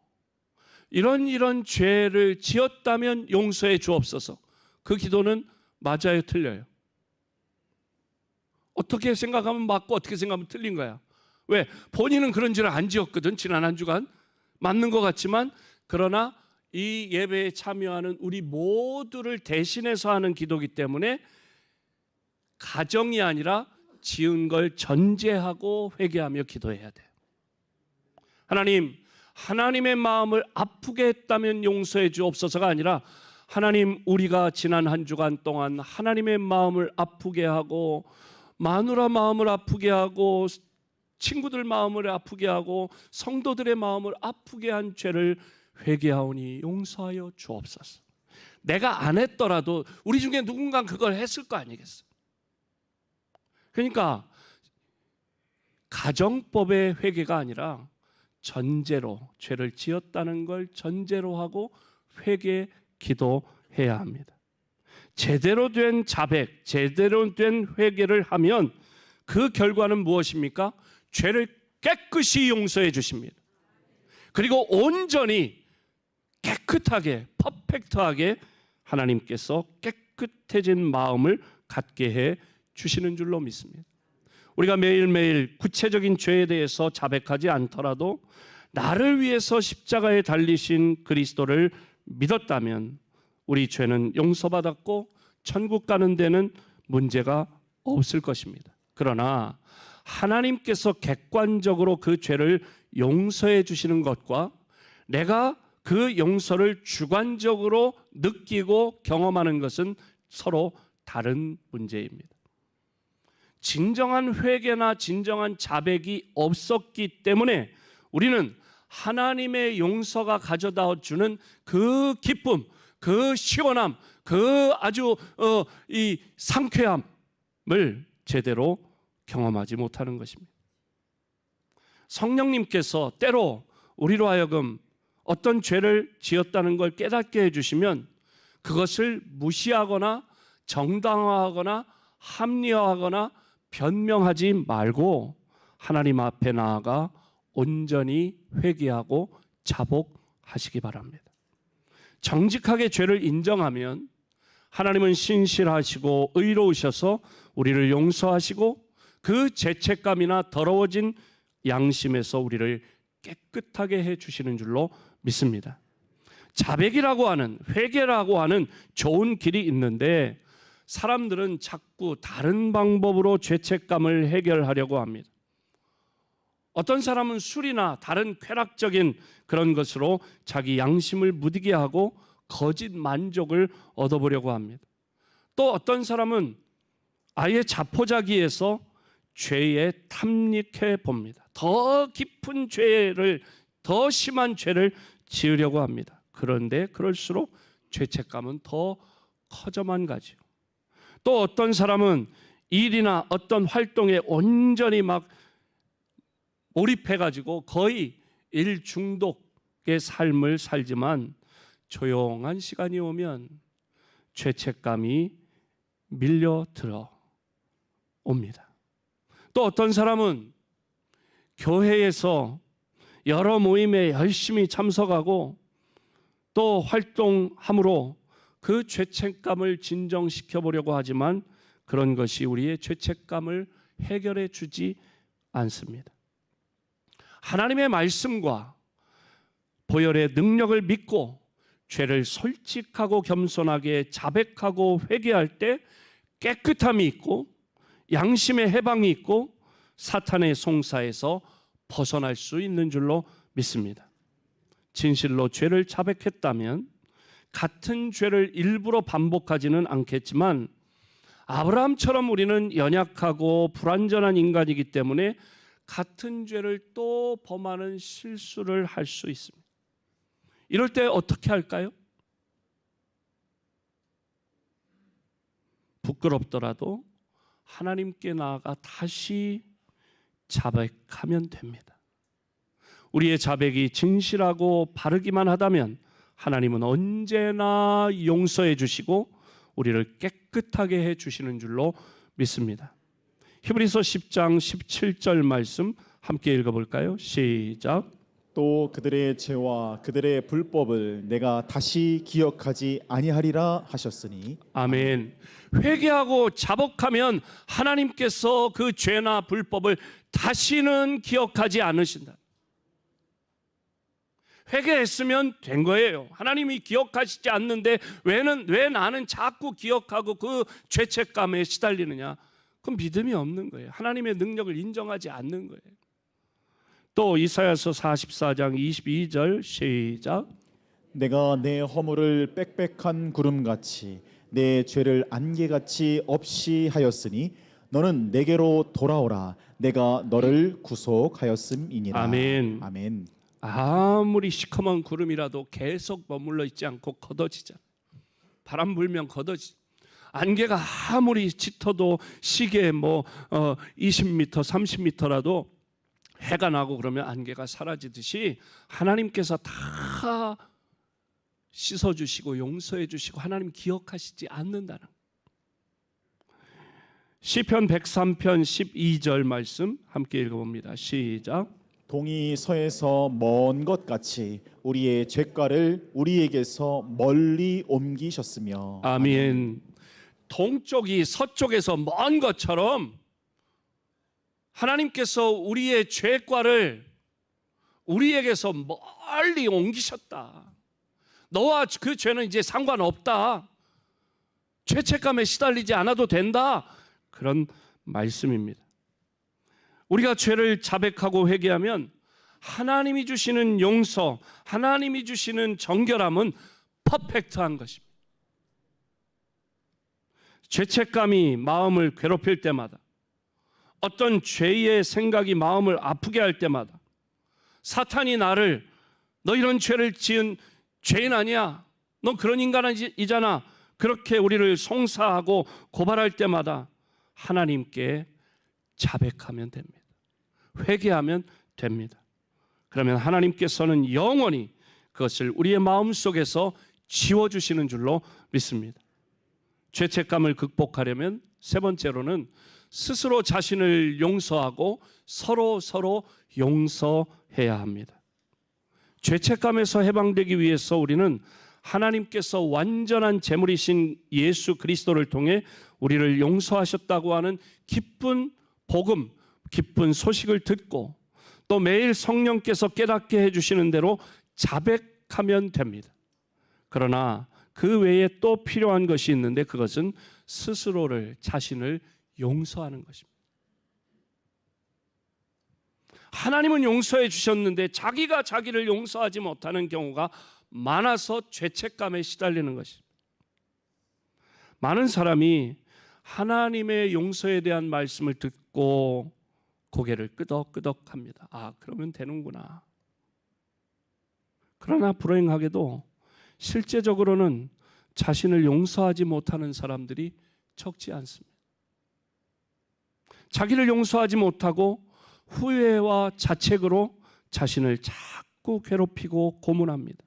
이런 죄를 지었다면 용서해 주옵소서. 그 기도는 맞아요, 틀려요? 어떻게 생각하면 맞고 어떻게 생각하면 틀린 거야. 왜? 본인은 그런 죄를 안 지었거든. 지난 한 주간. 맞는 것 같지만, 그러나 이 예배에 참여하는 우리 모두를 대신해서 하는 기도이기 때문에 가정이 아니라 지은 걸 전제하고 회개하며 기도해야 돼요. 하나님, 하나님의 마음을 아프게 했다면 용서해 주옵소서가 아니라, 하나님, 우리가 지난 한 주간 동안 하나님의 마음을 아프게 하고, 마누라 마음을 아프게 하고, 친구들 마음을 아프게 하고, 성도들의 마음을 아프게 한 죄를 회개하오니 용서하여 주옵소서. 내가 안 했더라도 우리 중에 누군가 그걸 했을 거 아니겠어. 그러니까 가정법의 회개가 아니라 전제로, 죄를 지었다는 걸 전제로 하고 회개 기도해야 합니다. 제대로 된 자백, 제대로 된 회개를 하면 그 결과는 무엇입니까? 죄를 깨끗이 용서해 주십니다. 그리고 온전히 깨끗하게, 퍼펙트하게 하나님께서 깨끗해진 마음을 갖게 해 주시는 줄로 믿습니다. 우리가 매일매일 구체적인 죄에 대해서 자백하지 않더라도 나를 위해서 십자가에 달리신 그리스도를 믿었다면 우리 죄는 용서받았고 천국 가는 데는 문제가 없을 것입니다. 그러나 하나님께서 객관적으로 그 죄를 용서해 주시는 것과 내가 그 용서를 주관적으로 느끼고 경험하는 것은 서로 다른 문제입니다. 진정한 회개나 진정한 자백이 없었기 때문에 우리는 하나님의 용서가 가져다 주는 그 기쁨, 그 시원함, 그 아주 이 상쾌함을 제대로 경험하지 못하는 것입니다. 성령님께서 때로 우리로 하여금 어떤 죄를 지었다는 걸 깨닫게 해주시면 그것을 무시하거나 정당화하거나 합리화하거나 변명하지 말고 하나님 앞에 나아가 온전히 회개하고 자복하시기 바랍니다. 정직하게 죄를 인정하면 하나님은 신실하시고 의로우셔서 우리를 용서하시고 그 죄책감이나 더러워진 양심에서 우리를 깨끗하게 해주시는 줄로 믿습니다. 자백이라고 하는, 회개라고 하는 좋은 길이 있는데 사람들은 자꾸 다른 방법으로 죄책감을 해결하려고 합니다. 어떤 사람은 술이나 다른 쾌락적인 그런 것으로 자기 양심을 무디게 하고 거짓 만족을 얻어보려고 합니다. 또 어떤 사람은 아예 자포자기해서 죄에 탐닉해 봅니다. 더 깊은 죄를, 더 심한 죄를 지으려고 합니다. 그런데 그럴수록 죄책감은 더 커져만 가지요. 또 어떤 사람은 일이나 어떤 활동에 온전히 막 몰입해가지고 거의 일 중독의 삶을 살지만 조용한 시간이 오면 죄책감이 밀려들어 옵니다. 또 어떤 사람은 교회에서 여러 모임에 열심히 참석하고 또 활동함으로 그 죄책감을 진정시켜 보려고 하지만 그런 것이 우리의 죄책감을 해결해 주지 않습니다. 하나님의 말씀과 보혈의 능력을 믿고 죄를 솔직하고 겸손하게 자백하고 회개할 때 깨끗함이 있고 양심의 해방이 있고 사탄의 송사에서 벗어날 수 있는 줄로 믿습니다. 진실로 죄를 자백했다면 같은 죄를 일부러 반복하지는 않겠지만 아브라함처럼 우리는 연약하고 불완전한 인간이기 때문에 같은 죄를 또 범하는 실수를 할 수 있습니다. 이럴 때 어떻게 할까요? 부끄럽더라도 하나님께 나아가 다시 자백하면 됩니다. 우리의 자백이 진실하고 바르기만 하다면 하나님은 언제나 용서해 주시고 우리를 깨끗하게 해 주시는 줄로 믿습니다. 히브리서 10장 17절 말씀 함께 읽어볼까요? 시작. 또 그들의 죄와 그들의 불법을 내가 다시 기억하지 아니하리라 하셨으니. 아멘. 회개하고 자복하면 하나님께서 그 죄나 불법을 다시는 기억하지 않으신다. 회개했으면 된 거예요. 하나님이 기억하시지 않는데 왜 나는 자꾸 기억하고 그 죄책감에 시달리느냐? 그건 믿음이 없는 거예요. 하나님의 능력을 인정하지 않는 거예요. 또 이사야서 44장 22절 시작. 내가 내 허물을 빽빽한 구름같이 내 죄를 안개같이 없이 하였으니 너는 내게로 돌아오라. 내가 너를 구속하였음이니라. 아멘. 아멘. 아무리 시커먼 구름이라도 계속 머물러 있지 않고 걷어지잖아요. 바람 불면 걷어지. 안개가 아무리 짙어도 시계 20m, 30m라도 해가 나고 그러면 안개가 사라지듯이 하나님께서 다 씻어주시고 용서해주시고 하나님 기억하시지 않는다는 거예요. 시편 103편 12절 말씀 함께 읽어봅니다. 시작. 동이 서에서 먼 것 같이 우리의 죄가를 우리에게서 멀리 옮기셨으며. 아멘. 동쪽이 서쪽에서 먼 것처럼 하나님께서 우리의 죄과를 우리에게서 멀리 옮기셨다. 너와 그 죄는 이제 상관없다. 죄책감에 시달리지 않아도 된다. 그런 말씀입니다. 우리가 죄를 자백하고 회개하면 하나님이 주시는 용서, 하나님이 주시는 정결함은 퍼펙트한 것입니다. 죄책감이 마음을 괴롭힐 때마다, 어떤 죄의 생각이 마음을 아프게 할 때마다, 사탄이 나를 너 이런 죄를 지은 죄인 아니야, 너 그런 인간이잖아, 그렇게 우리를 송사하고 고발할 때마다 하나님께 자백하면 됩니다. 회개하면 됩니다. 그러면 하나님께서는 영원히 그것을 우리의 마음속에서 지워주시는 줄로 믿습니다. 죄책감을 극복하려면 세 번째로는 스스로 자신을 용서하고 서로 용서해야 합니다. 죄책감에서 해방되기 위해서 우리는 하나님께서 완전한 제물이신 예수 그리스도를 통해 우리를 용서하셨다고 하는 기쁜 복음, 기쁜 소식을 듣고 또 매일 성령께서 깨닫게 해주시는 대로 자백하면 됩니다. 그러나 그 외에 또 필요한 것이 있는데 그것은 스스로를, 자신을 용서하는 것입니다. 하나님은 용서해 주셨는데 자기가 자기를 용서하지 못하는 경우가 많아서 죄책감에 시달리는 것입니다. 많은 사람이 하나님의 용서에 대한 말씀을 듣고 고개를 끄덕끄덕합니다. 아, 그러면 되는구나. 그러나 불행하게도 실제적으로는 자신을 용서하지 못하는 사람들이 적지 않습니다. 자기를 용서하지 못하고 후회와 자책으로 자신을 자꾸 괴롭히고 고문합니다.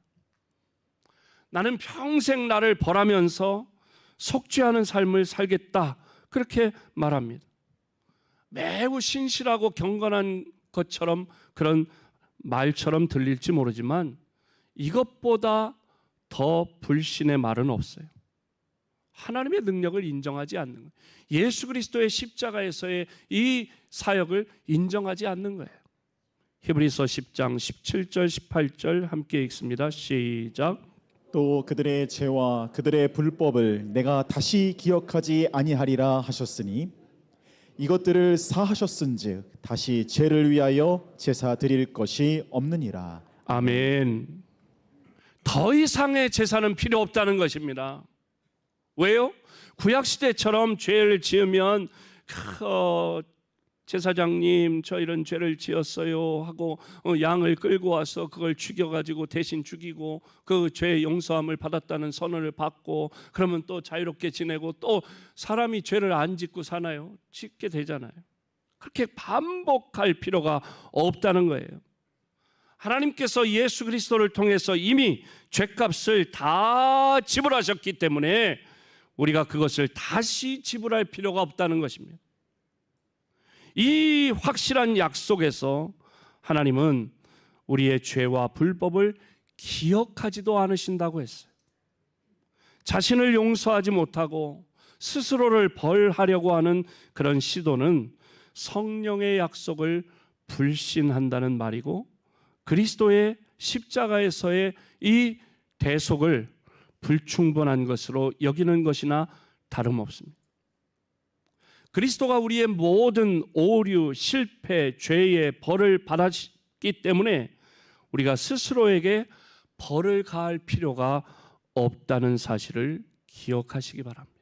나는 평생 나를 벌하면서 속죄하는 삶을 살겠다, 그렇게 말합니다. 매우 신실하고 경건한 것처럼, 그런 말처럼 들릴지 모르지만 이것보다 더 불신의 말은 없어요. 하나님의 능력을 인정하지 않는 거예요. 예수 그리스도의 십자가에서의 이 사역을 인정하지 않는 거예요. 히브리서 10장 17절 18절 함께 읽습니다. 시작. 또 그들의 죄와 그들의 불법을 내가 다시 기억하지 아니하리라 하셨으니 이것들을 사하셨은즉 다시 죄를 위하여 제사 드릴 것이 없느니라. 아멘. 더 이상의 제사는 필요 없다는 것입니다. 왜요? 구약 시대처럼 죄를 지으면 제사장님 저 이런 죄를 지었어요 하고 양을 끌고 와서 그걸 죽여가지고 대신 죽이고 그 죄 용서함을 받았다는 선언을 받고 그러면 또 자유롭게 지내고, 또 사람이 죄를 안 짓고 사나요? 짓게 되잖아요. 그렇게 반복할 필요가 없다는 거예요. 하나님께서 예수 그리스도를 통해서 이미 죄값을 다 지불하셨기 때문에 우리가 그것을 다시 지불할 필요가 없다는 것입니다. 이 확실한 약속에서 하나님은 우리의 죄와 불법을 기억하지도 않으신다고 했어요. 자신을 용서하지 못하고 스스로를 벌하려고 하는 그런 시도는 성령의 약속을 불신한다는 말이고, 그리스도의 십자가에서의 이 대속을 불충분한 것으로 여기는 것이나 다름없습니다. 그리스도가 우리의 모든 오류, 실패, 죄의 벌을 받았기 때문에 우리가 스스로에게 벌을 가할 필요가 없다는 사실을 기억하시기 바랍니다.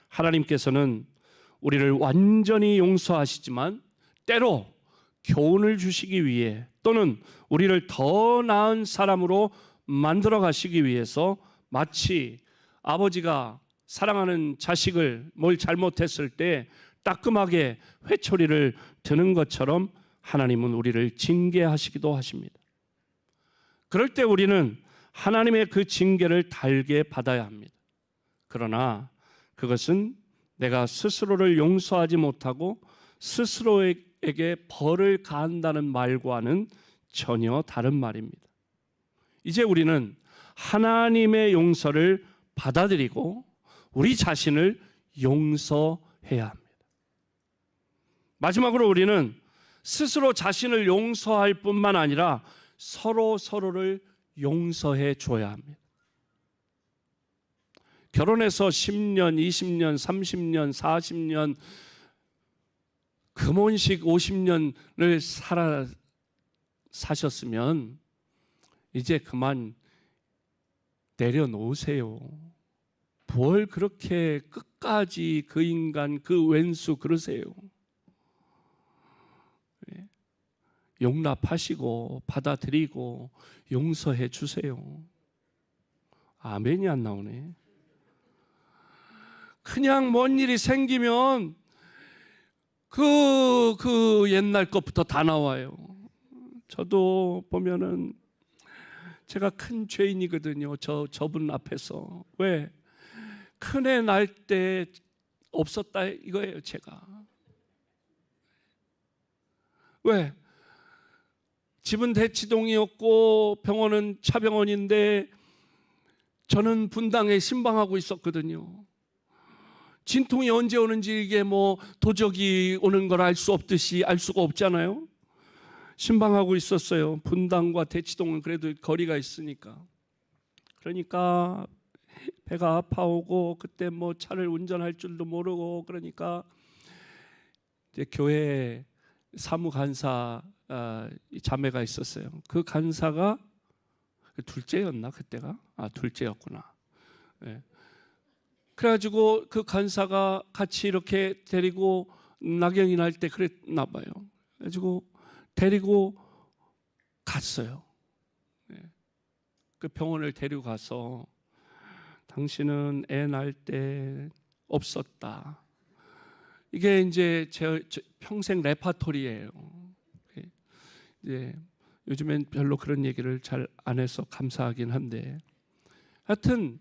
하나님께서는 우리를 완전히 용서하시지만 때로 교훈을 주시기 위해, 또는 우리를 더 나은 사람으로 만들어 가시기 위해서 마치 아버지가 사랑하는 자식을 뭘 잘못했을 때 따끔하게 회초리를 드는 것처럼 하나님은 우리를 징계하시기도 하십니다. 그럴 때 우리는 하나님의 그 징계를 달게 받아야 합니다. 그러나 그것은 내가 스스로를 용서하지 못하고 스스로에게 벌을 가한다는 말과는 전혀 다른 말입니다. 이제 우리는 하나님의 용서를 받아들이고 우리 자신을 용서해야 합니다. 마지막으로 우리는 스스로 자신을 용서할 뿐만 아니라 서로를 용서해 줘야 합니다. 결혼해서 10년, 20년, 30년, 40년, 금혼식 50년을 사셨으면 이제 그만 내려놓으세요. 뭘 그렇게 끝까지 그 인간, 그 왼수 그러세요. 용납하시고 받아들이고 용서해 주세요. 아멘이 안 나오네. 그냥 뭔 일이 생기면 그 옛날 것부터 다 나와요. 저도 보면은 제가 큰 죄인이거든요. 저분 앞에서. 왜? 큰애 날 때 없었다 이거예요, 제가. 왜? 집은 대치동이었고 병원은 차병원인데 저는 분당에 신방하고 있었거든요. 진통이 언제 오는지 이게 뭐 도적이 오는 걸 알 수 없듯이 알 수가 없잖아요. 신방하고 있었어요. 분당과 대치동은 그래도 거리가 있으니까. 그러니까 배가 아파오고 그때 뭐 차를 운전할 줄도 모르고, 그러니까 이제 교회 사무 간사 자매가 있었어요. 그 간사가 둘째였나 그때가? 둘째였구나. 네. 그래가지고 그 간사가 같이 이렇게 데리고 낙연이 날 때 그랬나 봐요. 그래가지고 데리고 갔어요. 그 병원을 데리고 가서 당신은 애 낳을 때 없었다. 이게 이제 제 평생 레파토리예요. 이제 요즘엔 별로 그런 얘기를 잘 안 해서 감사하긴 한데, 하여튼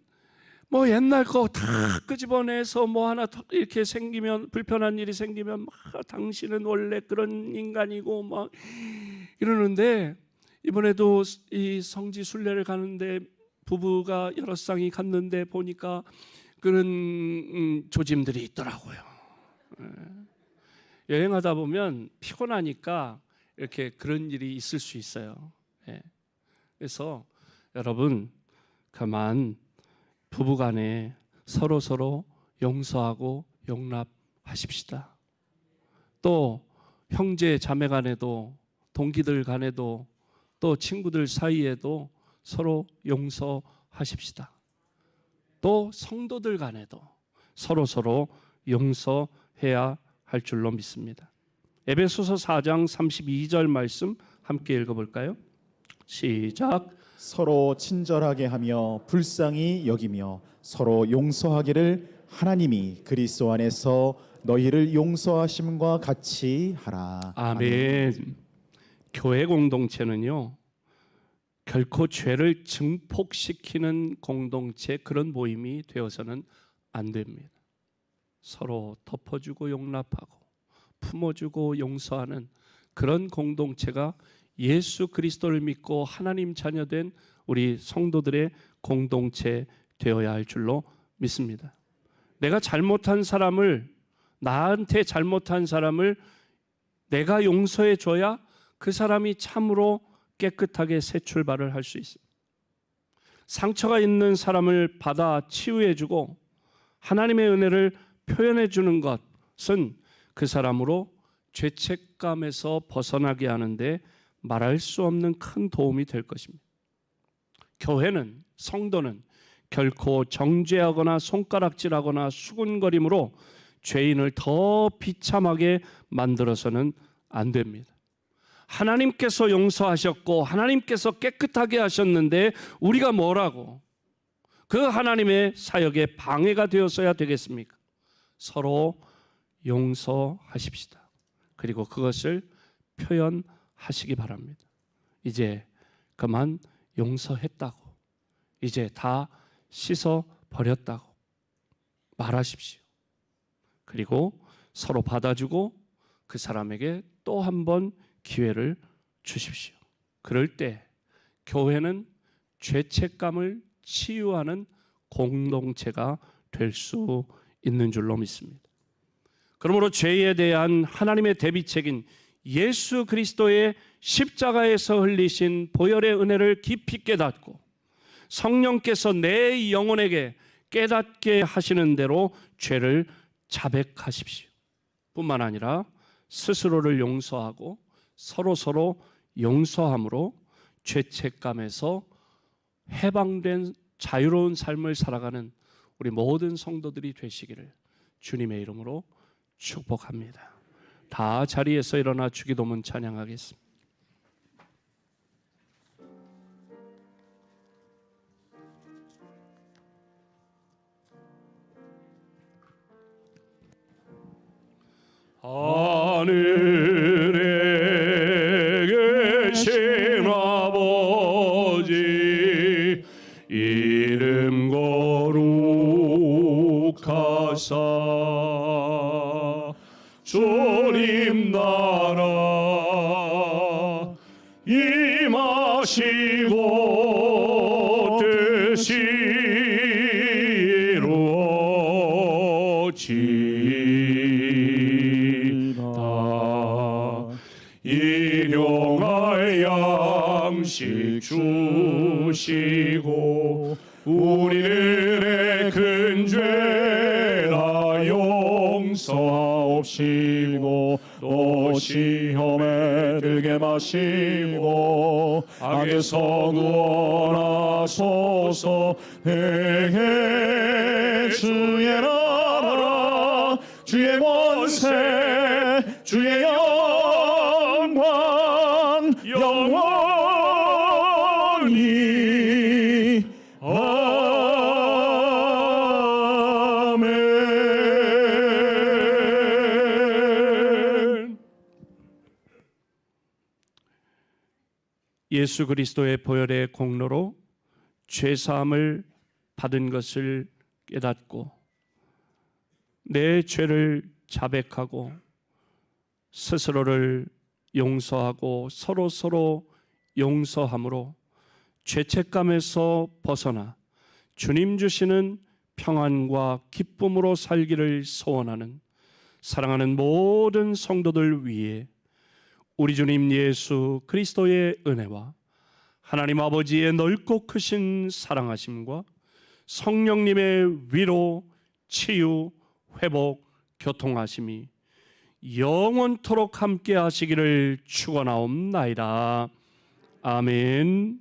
뭐 옛날 거 다 끄집어내서 뭐 하나 이렇게 생기면, 불편한 일이 생기면 막 당신은 원래 그런 인간이고 막 이러는데, 이번에도 이 성지 순례를 가는데 부부가 여러 쌍이 갔는데 보니까 그런 조짐들이 있더라고요. 여행하다 보면 피곤하니까 이렇게 그런 일이 있을 수 있어요. 그래서 여러분, 그만 부부간에 서로 용서하고 용납하십시다. 또 형제 자매 간에도, 동기들 간에도, 또 친구들 사이에도 서로 용서하십시다. 또 성도들 간에도 서로 용서해야 할 줄로 믿습니다. 에베소서 4장 32절 말씀 함께 읽어볼까요? 시작. 서로 친절하게 하며 불쌍히 여기며 서로 용서하기를 하나님이 그리스도 안에서 너희를 용서하심과 같이 하라. 아멘. 교회 공동체는요, 결코 죄를 증폭시키는 공동체, 그런 모임이 되어서는 안 됩니다. 서로 덮어주고 용납하고 품어주고 용서하는 그런 공동체가 예수 그리스도를 믿고 하나님 자녀된 우리 성도들의 공동체 되어야 할 줄로 믿습니다. 내가 잘못한 사람을, 나한테 잘못한 사람을 내가 용서해 줘야 그 사람이 참으로 깨끗하게 새 출발을 할 수 있습니다. 상처가 있는 사람을 받아 치유해 주고 하나님의 은혜를 표현해 주는 것은 그 사람으로 죄책감에서 벗어나게 하는데 말할 수 없는 큰 도움이 될 것입니다. 교회는, 성도는 결코 정죄하거나 손가락질하거나 수군거림으로 죄인을 더 비참하게 만들어서는 안 됩니다. 하나님께서 용서하셨고 하나님께서 깨끗하게 하셨는데 우리가 뭐라고 그 하나님의 사역에 방해가 되었어야 되겠습니까? 서로 용서하십시다. 그리고 그것을 표현하시기 바랍니다. 이제 그만 용서했다고, 이제 다 씻어 버렸다고 말하십시오. 그리고 서로 받아주고 그 사람에게 또 한 번 기회를 주십시오. 그럴 때 교회는 죄책감을 치유하는 공동체가 될 수 있는 줄로 믿습니다. 그러므로 죄에 대한 하나님의 대비책인 예수 그리스도의 십자가에서 흘리신 보혈의 은혜를 깊이 깨닫고 성령께서 내 영혼에게 깨닫게 하시는 대로 죄를 자백하십시오. 뿐만 아니라 스스로를 용서하고 서로 용서함으로 죄책감에서 해방된 자유로운 삶을 살아가는 우리 모든 성도들이 되시기를 주님의 이름으로 축복합니다. 다 자리에서 일어나 주기도문 찬양하겠습니다. 하늘에 계신 아버지 이름 거룩하사 주님 나라 임하시고 뜻이 이루어지이다. 일용할 양식 주시고 우리들의 큰 죄라 용서하옵시고 또 시험에 물매들게 마시고 악에서 구원하소서. 내게 주의 나라 주의 권세 주의 영광 영원히 아멘. 예수 그리스도의 보혈의 공로로 죄 사함을 받은 것을 깨닫고 내 죄를 자백하고 스스로를 용서하고 서로 용서함으로 죄책감에서 벗어나 주님 주시는 평안과 기쁨으로 살기를 소원하는 사랑하는 모든 성도들 위해 우리 주님 예수 그리스도의 은혜와 하나님 아버지의 넓고 크신 사랑하심과 성령님의 위로, 치유, 회복, 교통하심이 영원토록 함께 하시기를 축원하옵나이다. 아멘.